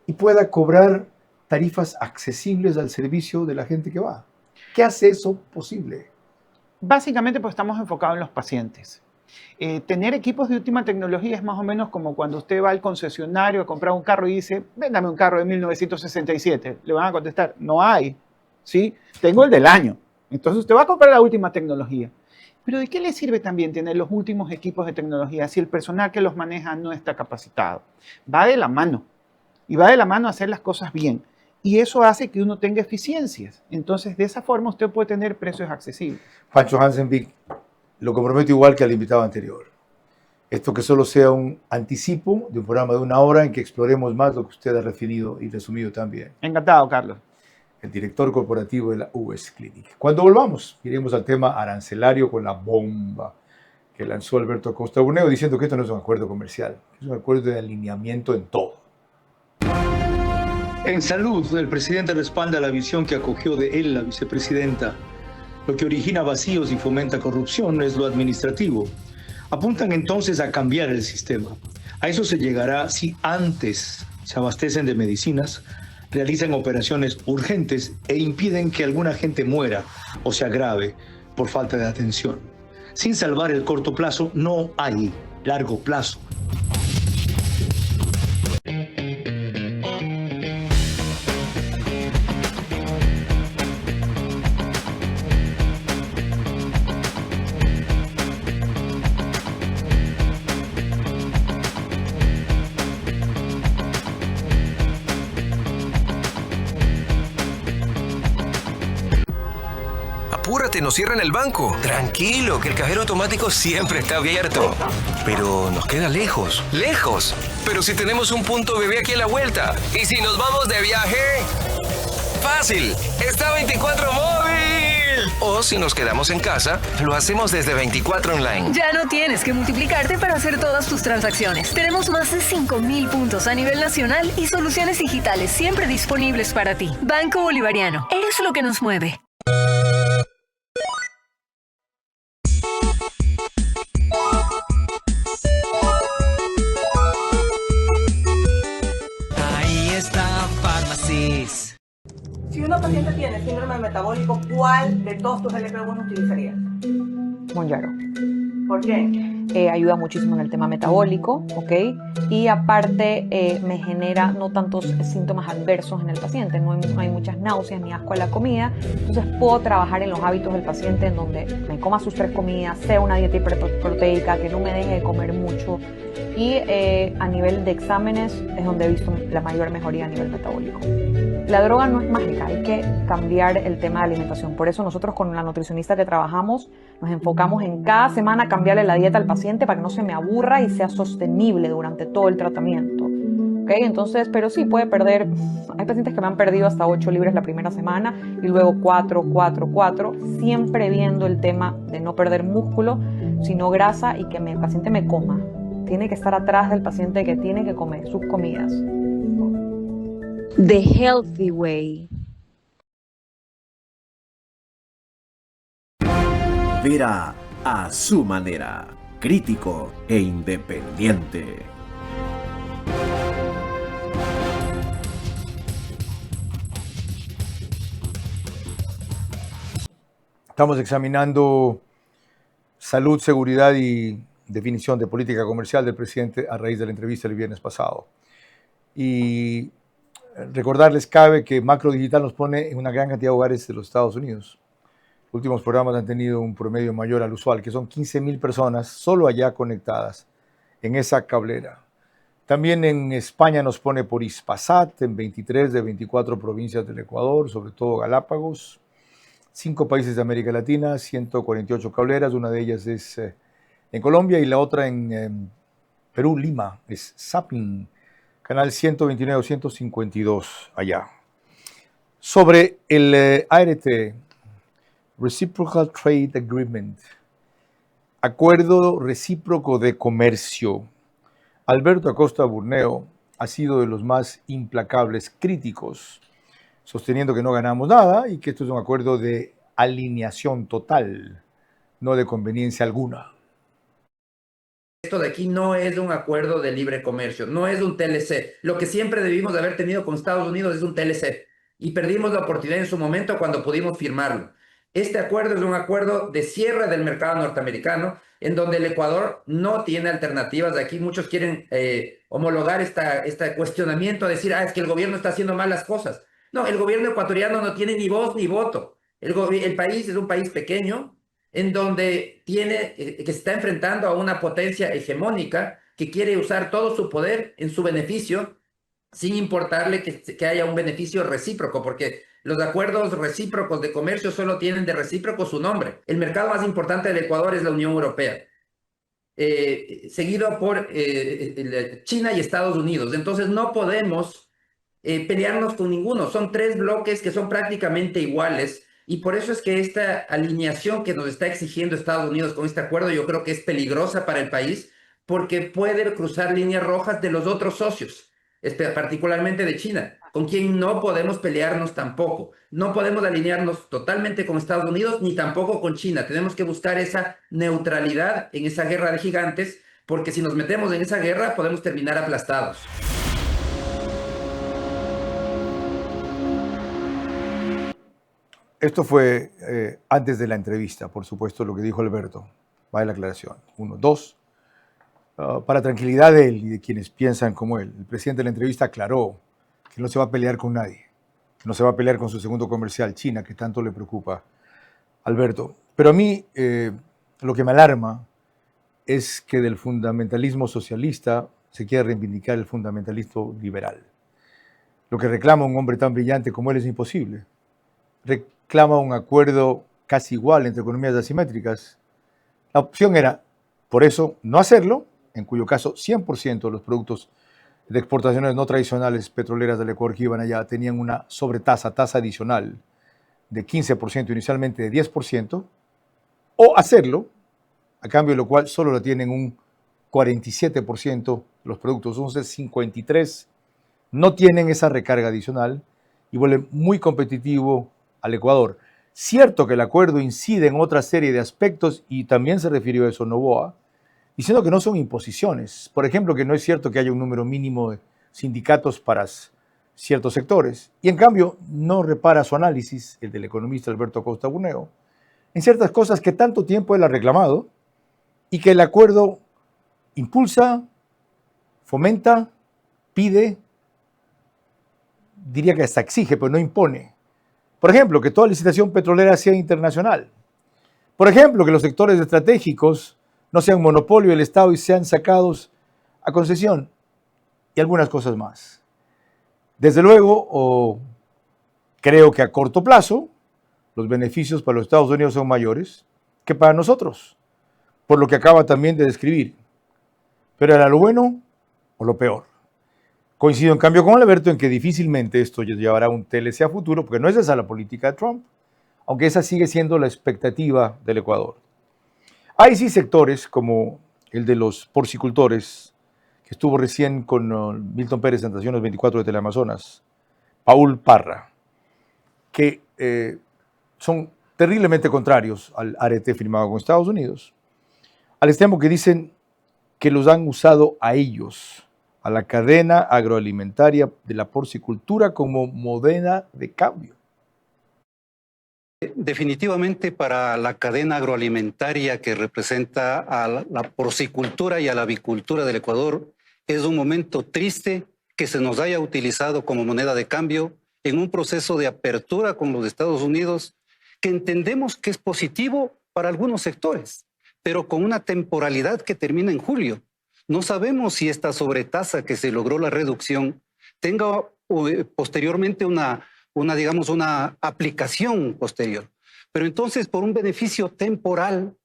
y pueda cobrar tarifas accesibles al servicio de la gente que va? ¿Qué hace eso posible? Básicamente pues estamos enfocados en los pacientes. Tener equipos de última tecnología es más o menos como cuando usted va al concesionario a comprar un carro y dice, véndame un carro de 1967. Le van a contestar, no hay, ¿sí? Tengo el del año. Entonces usted va a comprar la última tecnología. Pero ¿de qué le sirve también tener los últimos equipos de tecnología si el personal que los maneja no está capacitado? Va de la mano. Y va de la mano a hacer las cosas bien. Y eso hace que uno tenga eficiencias. Entonces, de esa forma usted puede tener precios accesibles. Pancho Hansenbeek, lo comprometo igual que al invitado anterior. Esto que solo sea un anticipo de un programa de 1 hora en que exploremos más lo que usted ha referido y resumido también. Encantado, Carlos. el director corporativo de la US Clinic. Cuando volvamos, iremos al tema arancelario con la bomba que lanzó Alberto Acosta Burneo, diciendo que esto no es un acuerdo comercial, es un acuerdo de alineamiento en todo. En salud, el presidente respalda la visión que acogió de él la vicepresidenta. Lo que origina vacíos y fomenta corrupción es lo administrativo. Apuntan entonces a cambiar el sistema. A eso se llegará si antes se abastecen de medicinas, realizan operaciones urgentes e impiden que alguna gente muera o se agrave por falta de atención. Sin salvar el corto plazo, no hay largo plazo. Apúrate, nos cierran el banco. Tranquilo, que el cajero automático siempre está abierto. Pero nos queda lejos. ¡Lejos! Pero si tenemos un punto bebé aquí a la vuelta. ¿Y si nos vamos de viaje? ¡Fácil! ¡Está 24 móvil! O si nos quedamos en casa, lo hacemos desde 24 online. Ya no tienes que multiplicarte para hacer todas tus transacciones. Tenemos más de 5,000 puntos a nivel nacional y soluciones digitales siempre disponibles para ti. Banco Bolivariano. Eres lo que nos mueve. Si una paciente tiene síndrome metabólico, ¿cuál de todos tus LP1 utilizarías? Mounjaro. ¿Por qué? Ayuda muchísimo en el tema metabólico, ¿ok? Y aparte me genera no tantos síntomas adversos en el paciente, no hay muchas náuseas ni asco a la comida, entonces puedo trabajar en los hábitos del paciente en donde me coma sus 3 comidas, sea una dieta hiperproteica, que no me deje de comer mucho, y a nivel de exámenes es donde he visto la mayor mejoría a nivel metabólico. La droga no es mágica, hay que cambiar el tema de alimentación. Por eso nosotros con la nutricionista que trabajamos nos enfocamos en cada semana cambiarle la dieta al paciente para que no se me aburra y sea sostenible durante todo el tratamiento. ¿Okay? Entonces, pero sí puede perder, hay pacientes que me han perdido hasta 8 libras la primera semana y luego 4, siempre viendo el tema de no perder músculo, sino grasa y que el paciente me coma. Tiene que estar atrás del paciente que tiene que comer sus comidas. The Healthy Way. Vera a su manera, crítico e independiente. Estamos examinando salud, seguridad y definición de política comercial del presidente a raíz de la entrevista el viernes pasado. Y recordarles cabe que Macro Digital nos pone en una gran cantidad de hogares de los Estados Unidos. Los últimos programas han tenido un promedio mayor al usual, que son 15,000 personas solo allá conectadas en esa cablera. También en España nos pone por Hispasat, en 23 de 24 provincias del Ecuador, sobre todo Galápagos. 5 países de América Latina, 148 cableras, una de ellas es en Colombia y la otra en Perú, Lima, es Zapping, canal 129 o 152 allá. Sobre el ART, Reciprocal Trade Agreement, acuerdo recíproco de comercio. Alberto Acosta Burneo ha sido de los más implacables críticos, sosteniendo que no ganamos nada y que esto es un acuerdo de alineación total, no de conveniencia alguna. Esto de aquí no es un acuerdo de libre comercio, no es un TLC. Lo que siempre debimos de haber tenido con Estados Unidos es un TLC y perdimos la oportunidad en su momento cuando pudimos firmarlo. Este acuerdo es un acuerdo de cierre del mercado norteamericano en donde el Ecuador no tiene alternativas. Aquí muchos quieren homologar este cuestionamiento, decir, es que el gobierno está haciendo mal las cosas. No, el gobierno ecuatoriano no tiene ni voz ni voto. El país es un país pequeño en donde que se está enfrentando a una potencia hegemónica que quiere usar todo su poder en su beneficio, sin importarle que haya un beneficio recíproco, porque los acuerdos recíprocos de comercio solo tienen de recíproco su nombre. El mercado más importante del Ecuador es la Unión Europea, seguido por China y Estados Unidos. Entonces no podemos pelearnos con ninguno. Son 3 bloques que son prácticamente iguales y por eso es que esta alineación que nos está exigiendo Estados Unidos con este acuerdo yo creo que es peligrosa para el país porque puede cruzar líneas rojas de los otros socios, particularmente de China, con quien no podemos pelearnos tampoco. No podemos alinearnos totalmente con Estados Unidos ni tampoco con China. Tenemos que buscar esa neutralidad en esa guerra de gigantes porque si nos metemos en esa guerra podemos terminar aplastados. Esto fue antes de la entrevista, por supuesto, lo que dijo Alberto. Va la aclaración. 1. 2. Para tranquilidad de él y de quienes piensan como él, el presidente de la entrevista aclaró que no se va a pelear con nadie, que no se va a pelear con su segundo comercial, China, que tanto le preocupa a Alberto. Pero a mí lo que me alarma es que del fundamentalismo socialista se quiere reivindicar el fundamentalismo liberal. Lo que reclama un hombre tan brillante como él es imposible. Reclama un acuerdo casi igual entre economías asimétricas. La opción era, por eso, no hacerlo, en cuyo caso 100% de los productos de exportaciones no tradicionales petroleras del Ecuador que iban allá tenían una sobretasa, tasa adicional de 15%, inicialmente de 10%, o hacerlo, a cambio de lo cual solo lo tienen un 47% los productos, entonces 53% no tienen esa recarga adicional y vuelve muy competitivo al Ecuador. Cierto que el acuerdo incide en otra serie de aspectos y también se refirió a eso Noboa, diciendo que no son imposiciones. Por ejemplo, que no es cierto que haya un número mínimo de sindicatos para ciertos sectores. Y en cambio, no repara su análisis, el del economista Alberto Costa Buneo, en ciertas cosas que tanto tiempo él ha reclamado y que el acuerdo impulsa, fomenta, pide, diría que hasta exige, pero no impone. Por ejemplo, que toda licitación petrolera sea internacional. Por ejemplo, que los sectores estratégicos no sean monopolio del Estado y sean sacados a concesión. Y algunas cosas más. Desde luego, creo que a corto plazo, los beneficios para los Estados Unidos son mayores que para nosotros, por lo que acaba también de describir. Pero ¿era lo bueno o lo peor? Coincido en cambio con Alberto en que difícilmente esto llevará un TLC a futuro, porque no es esa la política de Trump, aunque esa sigue siendo la expectativa del Ecuador. Hay sí sectores como el de los porcicultores, que estuvo recién con Milton Pérez en Naciones 24 de Teleamazonas, Paul Parra, que son terriblemente contrarios al arete firmado con Estados Unidos, al extremo que dicen que los han usado a ellos, a la cadena agroalimentaria de la porcicultura como moneda de cambio. Definitivamente para la cadena agroalimentaria que representa a la porcicultura y a la avicultura del Ecuador, es un momento triste que se nos haya utilizado como moneda de cambio en un proceso de apertura con los Estados Unidos que entendemos que es positivo para algunos sectores, pero con una temporalidad que termina en julio. No sabemos si esta sobretasa que se logró la reducción tenga posteriormente una aplicación posterior. Pero entonces, por un beneficio temporal,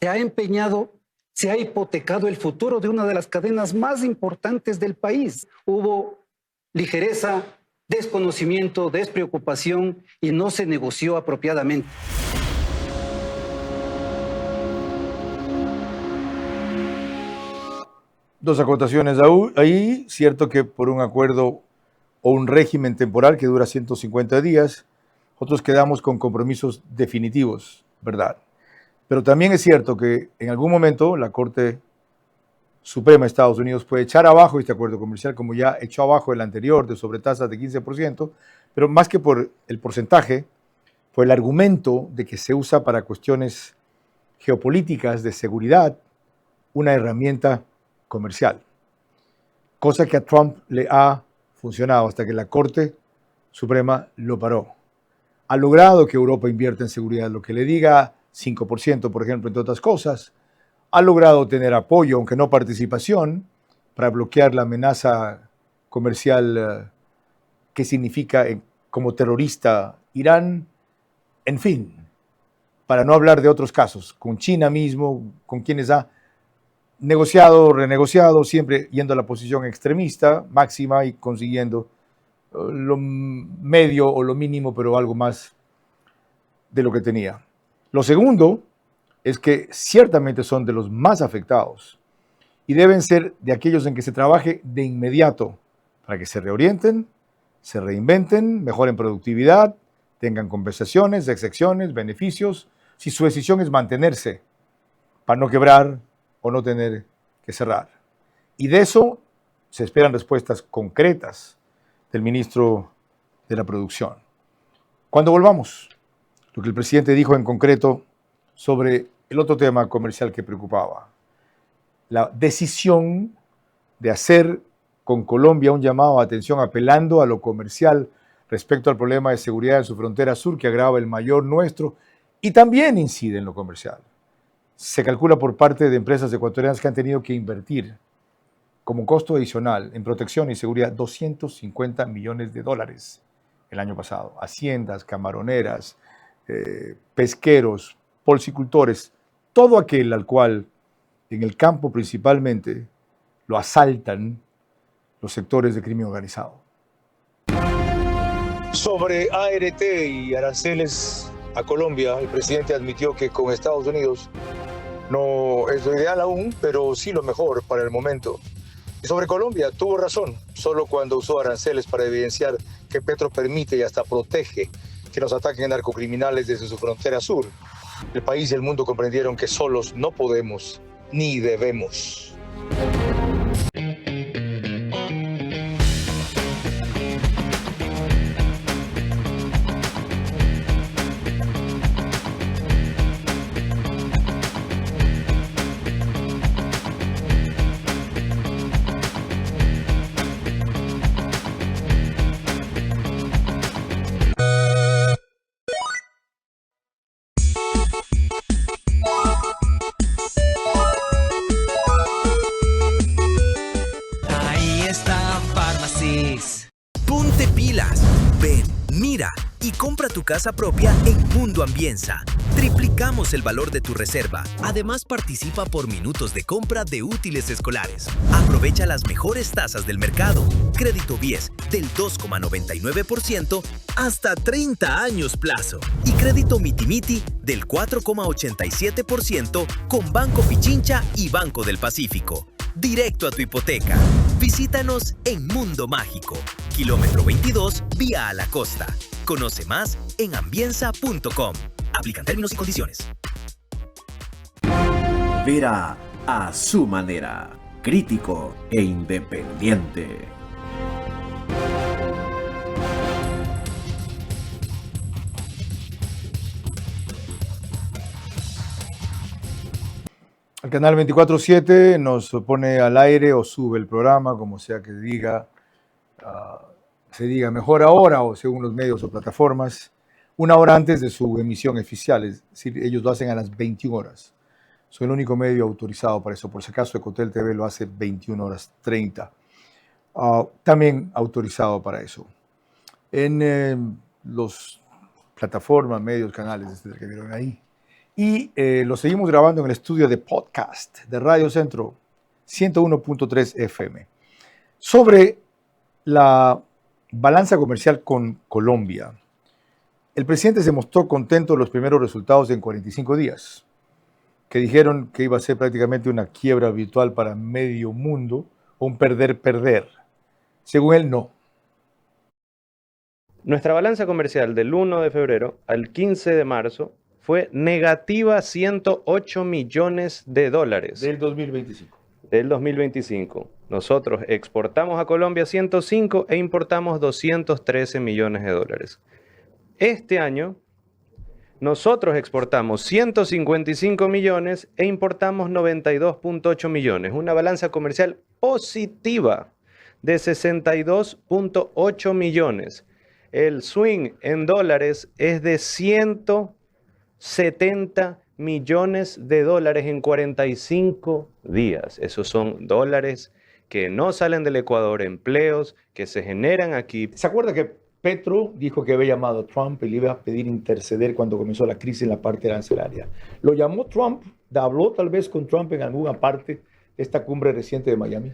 se ha empeñado, se ha hipotecado el futuro de una de las cadenas más importantes del país. Hubo ligereza, desconocimiento, despreocupación y no se negoció apropiadamente. Dos acotaciones ahí. Cierto que por un acuerdo o un régimen temporal que dura 150 días, otros quedamos con compromisos definitivos, ¿verdad? Pero también es cierto que en algún momento la Corte Suprema de Estados Unidos puede echar abajo este acuerdo comercial, como ya echó abajo el anterior de sobretasas de 15%, pero más que por el porcentaje, por el argumento de que se usa para cuestiones geopolíticas, de seguridad, una herramienta comercial, cosa que a Trump le ha funcionado hasta que la Corte Suprema lo paró. Ha logrado que Europa invierta en seguridad, lo que le diga 5%, por ejemplo, entre otras cosas. Ha logrado tener apoyo, aunque no participación, para bloquear la amenaza comercial que significa como terrorista Irán. En fin, para no hablar de otros casos, con China mismo, con quienes ha negociado, renegociado, siempre yendo a la posición extremista máxima y consiguiendo lo medio o lo mínimo, pero algo más de lo que tenía. Lo segundo es que ciertamente son de los más afectados y deben ser de aquellos en que se trabaje de inmediato para que se reorienten, se reinventen, mejoren productividad, tengan compensaciones, excepciones, beneficios, si su decisión es mantenerse para no quebrar o no tener que cerrar. Y de eso se esperan respuestas concretas del ministro de la Producción. Cuando volvamos, lo que el presidente dijo en concreto sobre el otro tema comercial que preocupaba, la decisión de hacer con Colombia un llamado de atención apelando a lo comercial respecto al problema de seguridad en su frontera sur que agrava el mayor nuestro y también incide en lo comercial. Se calcula por parte de empresas ecuatorianas que han tenido que invertir como costo adicional en protección y seguridad $250 millones el año pasado. Haciendas, camaroneras, pesqueros, porcicultores, todo aquel al cual en el campo principalmente lo asaltan los sectores de crimen organizado. Sobre ART y aranceles a Colombia, el presidente admitió que con Estados Unidos no es lo ideal aún, pero sí lo mejor para el momento. Y sobre Colombia, tuvo razón, solo cuando usó aranceles para evidenciar que Petro permite y hasta protege que nos ataquen narcocriminales desde su frontera sur. El país y el mundo comprendieron que solos no podemos ni debemos. Ponte pilas, ven, mira y compra tu casa propia en Mundo Ambienza. Triplicamos el valor de tu reserva. Además, participa por minutos de compra de útiles escolares. Aprovecha las mejores tasas del mercado. Crédito BIES del 2,99% hasta 30 años plazo. Y crédito Mitimiti del 4,87% con Banco Pichincha y Banco del Pacífico. Directo a tu hipoteca. Visítanos en Mundo Mágico, kilómetro 22, vía a la costa. Conoce más en ambienza.com. Aplican términos y condiciones. Vera a su manera, crítico e independiente. El canal 24/7 nos pone al aire o sube el programa, como sea que diga, se diga mejor ahora o según los medios o plataformas, una hora antes de su emisión oficial, es decir, ellos lo hacen a las 21 horas. Soy el único medio autorizado para eso, por si acaso Ecotel TV lo hace 21:30. También autorizado para eso. En los plataformas, medios, canales, etcétera, que vieron ahí. Y lo seguimos grabando en el estudio de podcast de Radio Centro 101.3 FM. Sobre la balanza comercial con Colombia, el presidente se mostró contento de los primeros resultados en 45 días, que dijeron que iba a ser prácticamente una quiebra virtual para medio mundo, o un perder-perder. Según él, no. Nuestra balanza comercial del 1 de febrero al 15 de marzo fue negativa $108 millones. Del 2025. Del 2025. Nosotros exportamos a Colombia 105 e importamos $213 millones. Este año, nosotros exportamos 155 millones e importamos 92.8 millones. Una balanza comercial positiva de 62.8 millones. El swing en dólares es de 170 millones de dólares en 45 días. Esos son dólares que no salen del Ecuador, empleos que se generan aquí. ¿Se acuerda que Petro dijo que había llamado a Trump y le iba a pedir interceder cuando comenzó la crisis en la parte arancelaria? ¿Lo llamó Trump? ¿Habló tal vez con Trump en alguna parte de esta cumbre reciente de Miami?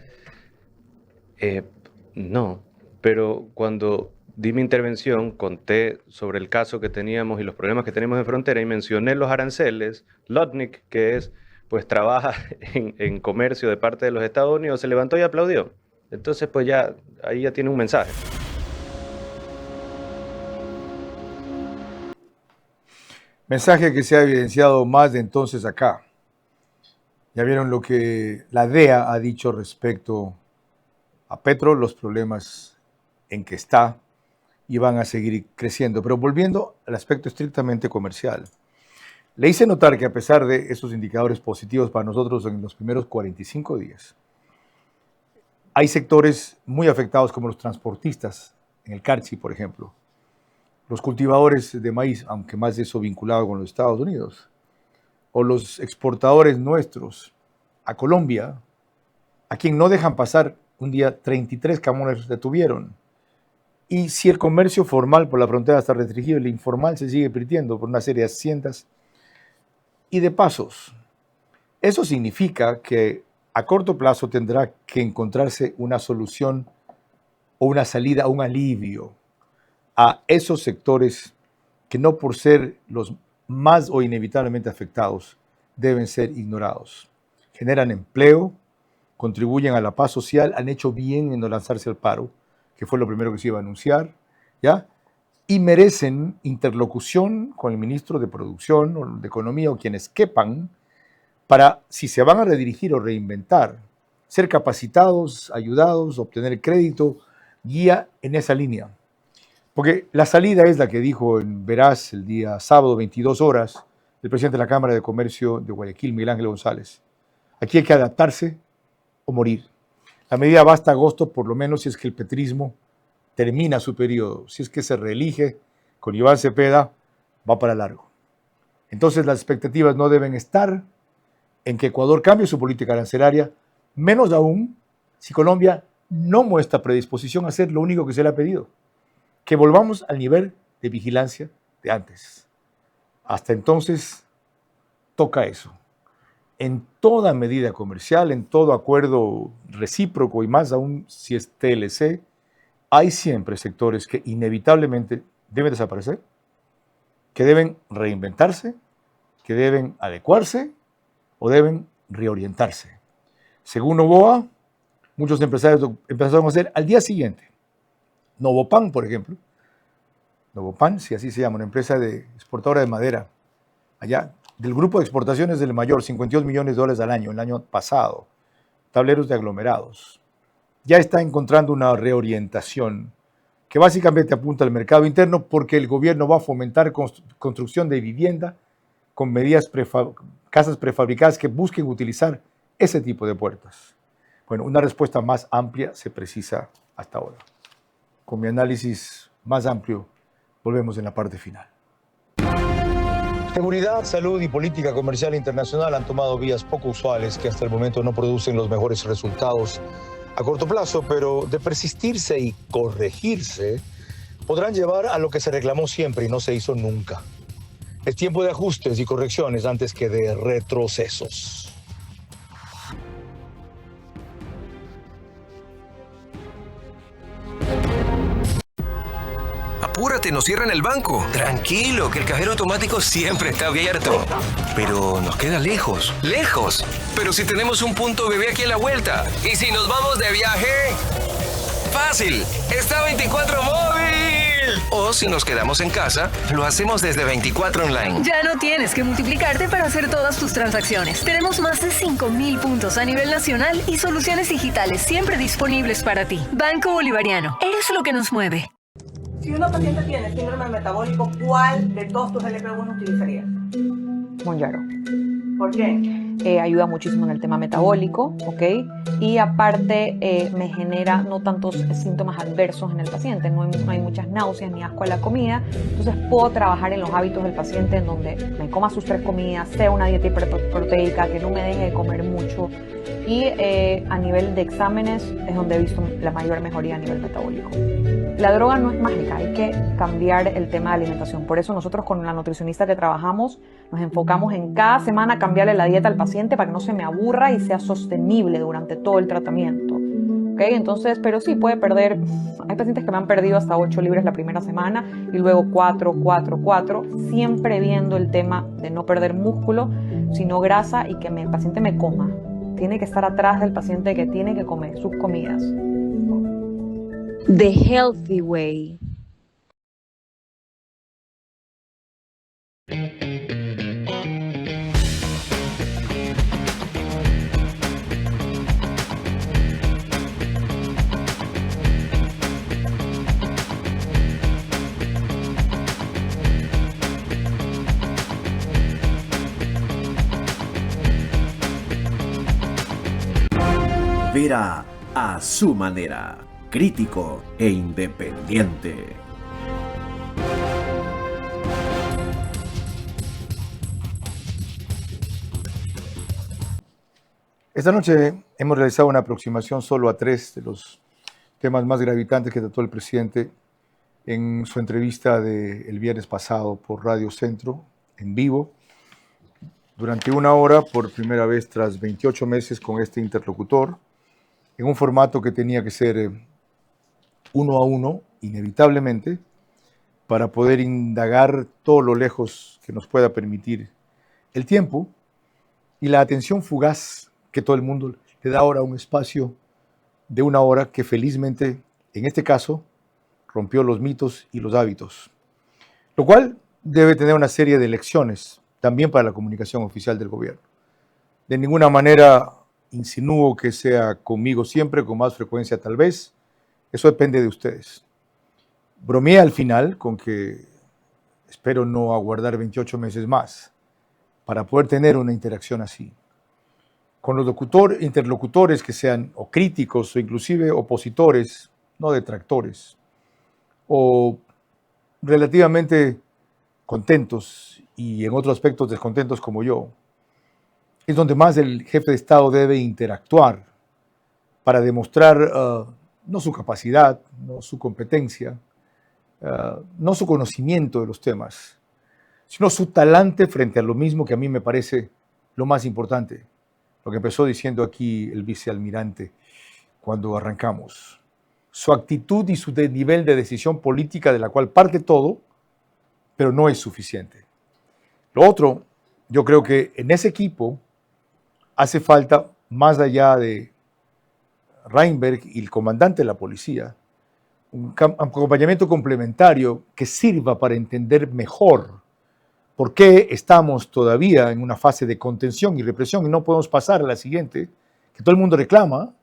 No, pero cuando di mi intervención, conté sobre el caso que teníamos y los problemas que tenemos en frontera y mencioné los aranceles. Lotnick, que es, pues trabaja en comercio de parte de los Estados Unidos, se levantó y aplaudió. Entonces, pues ya, ahí ya tiene un mensaje. Mensaje que se ha evidenciado más de entonces acá. Ya vieron lo que la DEA ha dicho respecto a Petro, los problemas en que está y van a seguir creciendo. Pero volviendo al aspecto estrictamente comercial, le hice notar que a pesar de esos indicadores positivos para nosotros en los primeros 45 días, hay sectores muy afectados como los transportistas, en el Carchi, por ejemplo, los cultivadores de maíz, aunque más de eso vinculado con los Estados Unidos, o los exportadores nuestros a Colombia, a quien no dejan pasar un día 33 camiones detuvieron. Y si el comercio formal por la frontera está restringido, el informal se sigue perdiendo por una serie de haciendas y de pasos. Eso significa que a corto plazo tendrá que encontrarse una solución o una salida, un alivio a esos sectores que no por ser los más o inevitablemente afectados deben ser ignorados. Generan empleo, contribuyen a la paz social, han hecho bien en no lanzarse al paro, que fue lo primero que se iba a anunciar, ¿ya? Y merecen interlocución con el ministro de Producción o de Economía o quienes quepan para, si se van a redirigir o reinventar, ser capacitados, ayudados, obtener crédito, guía en esa línea. Porque la salida es la que dijo en Veraz el día sábado, 22 horas, el presidente de la Cámara de Comercio de Guayaquil, Miguel Ángel González. Aquí hay que adaptarse o morir. La medida va hasta agosto, por lo menos si es que el petrismo termina su periodo. Si es que se reelige con Iván Cepeda, va para largo. Entonces las expectativas no deben estar en que Ecuador cambie su política arancelaria, menos aún si Colombia no muestra predisposición a hacer lo único que se le ha pedido, que volvamos al nivel de vigilancia de antes. Hasta entonces, toca eso. En toda medida comercial, en todo acuerdo recíproco y más aún si es TLC, hay siempre sectores que inevitablemente deben desaparecer, que deben reinventarse, que deben adecuarse o deben reorientarse. Según Novoa, muchos empresarios empezaron a hacer al día siguiente. Novopan, por ejemplo, Novopan, si así se llama, una empresa exportadora de madera, allá, del grupo de exportaciones del mayor, $52 millones al año, el año pasado, tableros de aglomerados, ya está encontrando una reorientación que básicamente apunta al mercado interno porque el gobierno va a fomentar construcción de vivienda con medidas casas prefabricadas que busquen utilizar ese tipo de puertas. Bueno, una respuesta más amplia se precisa hasta ahora. Con mi análisis más amplio, volvemos en la parte final. Seguridad, salud y política comercial internacional han tomado vías poco usuales que hasta el momento no producen los mejores resultados a corto plazo, pero de persistirse y corregirse, podrán llevar a lo que se reclamó siempre y no se hizo nunca. Es tiempo de ajustes y correcciones antes que de retrocesos. Apúrate, nos cierran el banco. Tranquilo, que el cajero automático siempre está abierto. Pero nos queda lejos. ¡Lejos! Pero si tenemos un punto bebé aquí a la vuelta. ¿Y si nos vamos de viaje? ¡Fácil! ¡Está 24 móvil! O si nos quedamos en casa, lo hacemos desde 24 online. Ya no tienes que multiplicarte para hacer todas tus transacciones. Tenemos más de 5,000 puntos a nivel nacional y soluciones digitales siempre disponibles para ti. Banco Bolivariano. Eres lo que nos mueve. Si una paciente tiene síndrome metabólico, ¿cuál de todos tus LP1 utilizarías? Monjaro. ¿Por qué? Ayuda muchísimo en el tema metabólico, ¿ok? Y aparte me genera no tantos síntomas adversos en el paciente, no hay muchas náuseas ni asco a la comida, entonces puedo trabajar en los hábitos del paciente en donde me coma sus 3 comidas, sea una dieta hiperproteica, que no me deje de comer mucho, y a nivel de exámenes es donde he visto la mayor mejoría a nivel metabólico. La droga no es mágica, hay que cambiar el tema de alimentación. Por eso nosotros con la nutricionista que trabajamos nos enfocamos en cada semana cambiarle la dieta al paciente para que no se me aburra y sea sostenible durante todo el tratamiento. ¿ok? Entonces, pero sí puede perder, hay pacientes que me han perdido hasta 8 libras la primera semana y luego 4, siempre viendo el tema de no perder músculo, sino grasa y que el paciente me coma. Tiene que estar atrás del paciente que tiene que comer sus comidas. The Healthy Way. Vera a su manera, crítico e independiente. Esta noche hemos realizado una aproximación solo a 3 de los temas más gravitantes que trató el presidente en su entrevista del viernes pasado por Radio Centro, en vivo, durante 1 hora, por primera vez tras 28 meses con este interlocutor, en un formato que tenía que ser 1 a 1, inevitablemente, para poder indagar todo lo lejos que nos pueda permitir el tiempo y la atención fugaz que todo el mundo le da ahora a un espacio de 1 hora que felizmente, en este caso, rompió los mitos y los hábitos, lo cual debe tener una serie de lecciones también para la comunicación oficial del gobierno. De ninguna manera insinúo que sea conmigo siempre, con más frecuencia tal vez. Eso depende de ustedes. Bromeé al final con que espero no aguardar 28 meses más para poder tener una interacción así. Con los interlocutores que sean o críticos o inclusive opositores, no detractores, o relativamente contentos y en otros aspectos descontentos como yo, es donde más el jefe de Estado debe interactuar para demostrar no su capacidad, no su competencia, no su conocimiento de los temas, sino su talante frente a lo mismo que a mí me parece lo más importante, lo que empezó diciendo aquí el vicealmirante cuando arrancamos. Su actitud y su nivel de decisión política de la cual parte todo, pero no es suficiente. Lo otro, yo creo que en ese equipo hace falta, más allá de Reinberg y el comandante de la policía, un acompañamiento complementario que sirva para entender mejor por qué estamos todavía en una fase de contención y represión y no podemos pasar a la siguiente, que todo el mundo reclama,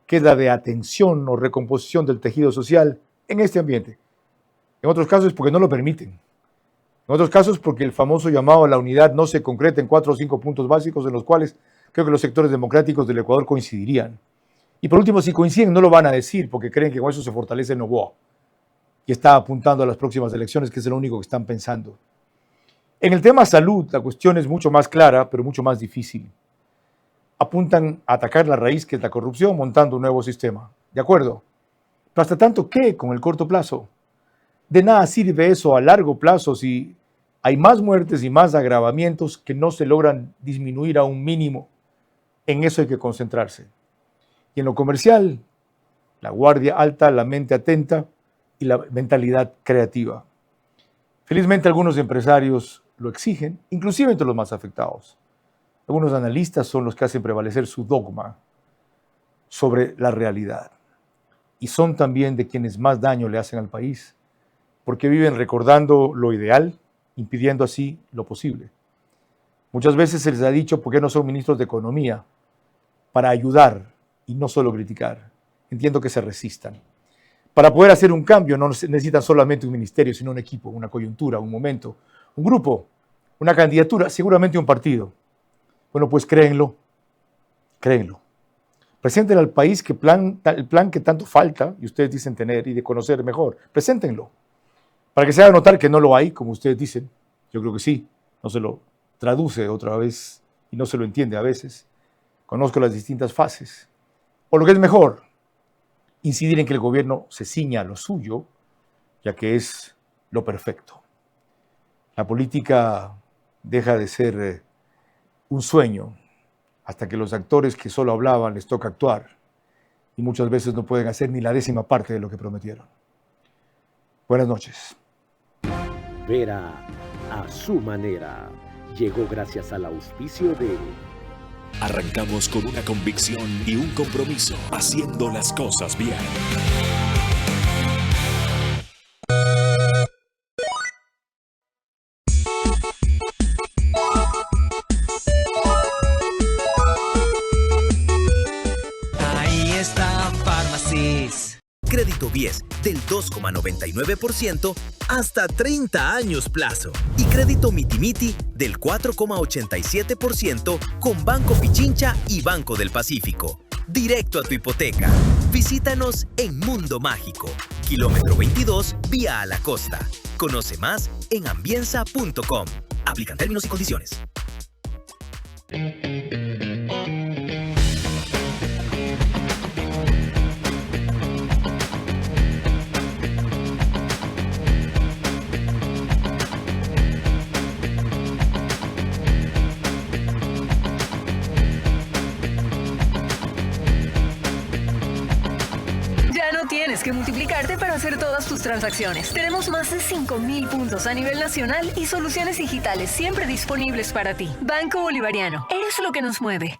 que es la de atención o recomposición del tejido social en este ambiente. En otros casos porque no lo permiten. En otros casos porque el famoso llamado a la unidad no se concreta en 4 o 5 puntos básicos en los cuales creo que los sectores democráticos del Ecuador coincidirían. Y por último, si coinciden, no lo van a decir porque creen que con eso se fortalece Noboa y está apuntando a las próximas elecciones, que es lo único que están pensando. En el tema salud, la cuestión es mucho más clara, pero mucho más difícil. Apuntan a atacar la raíz, que es la corrupción, montando un nuevo sistema. ¿De acuerdo? Pero hasta tanto, ¿qué con el corto plazo? De nada sirve eso a largo plazo si hay más muertes y más agravamientos que no se logran disminuir a un mínimo. En eso hay que concentrarse. Y en lo comercial, la guardia alta, la mente atenta y la mentalidad creativa. Felizmente algunos empresarios lo exigen, inclusive entre los más afectados. Algunos analistas son los que hacen prevalecer su dogma sobre la realidad. Y son también de quienes más daño le hacen al país, porque viven recordando lo ideal, impidiendo así lo posible. Muchas veces se les ha dicho por qué no son ministros de Economía, para ayudar y no solo criticar. Entiendo que se resistan. Para poder hacer un cambio no necesitan solamente un ministerio, sino un equipo, una coyuntura, un momento, un grupo, una candidatura, seguramente un partido. Bueno, pues créenlo. Presenten al país el plan que tanto falta, y ustedes dicen tener y de conocer mejor. Preséntenlo. Para que se haga notar que no lo hay, como ustedes dicen. Yo creo que sí. No se lo traduce otra vez y no se lo entiende a veces. Conozco las distintas fases. O lo que es mejor, incidir en que el gobierno se ciña a lo suyo, ya que es lo perfecto. La política deja de ser un sueño hasta que los actores que solo hablaban les toca actuar. y muchas veces no pueden hacer ni la 10ª parte de lo que prometieron. Buenas noches. Vera a su manera. Llegó gracias al auspicio de... Arrancamos con una convicción y un compromiso, haciendo las cosas bien. Ahí está Pharmacies. Crédito Bies del 2,99% hasta 30 años plazo. Y crédito Mitimiti del 4,87% con Banco Pichincha y Banco del Pacífico. Directo a tu hipoteca. Visítanos en Mundo Mágico, kilómetro 22, vía a la costa. Conoce más en ambienza.com. Aplican términos y condiciones. Tienes que multiplicarte para hacer todas tus transacciones. Tenemos más de 5,000 puntos a nivel nacional y soluciones digitales siempre disponibles para ti. Banco Bolivariano. Eres lo que nos mueve.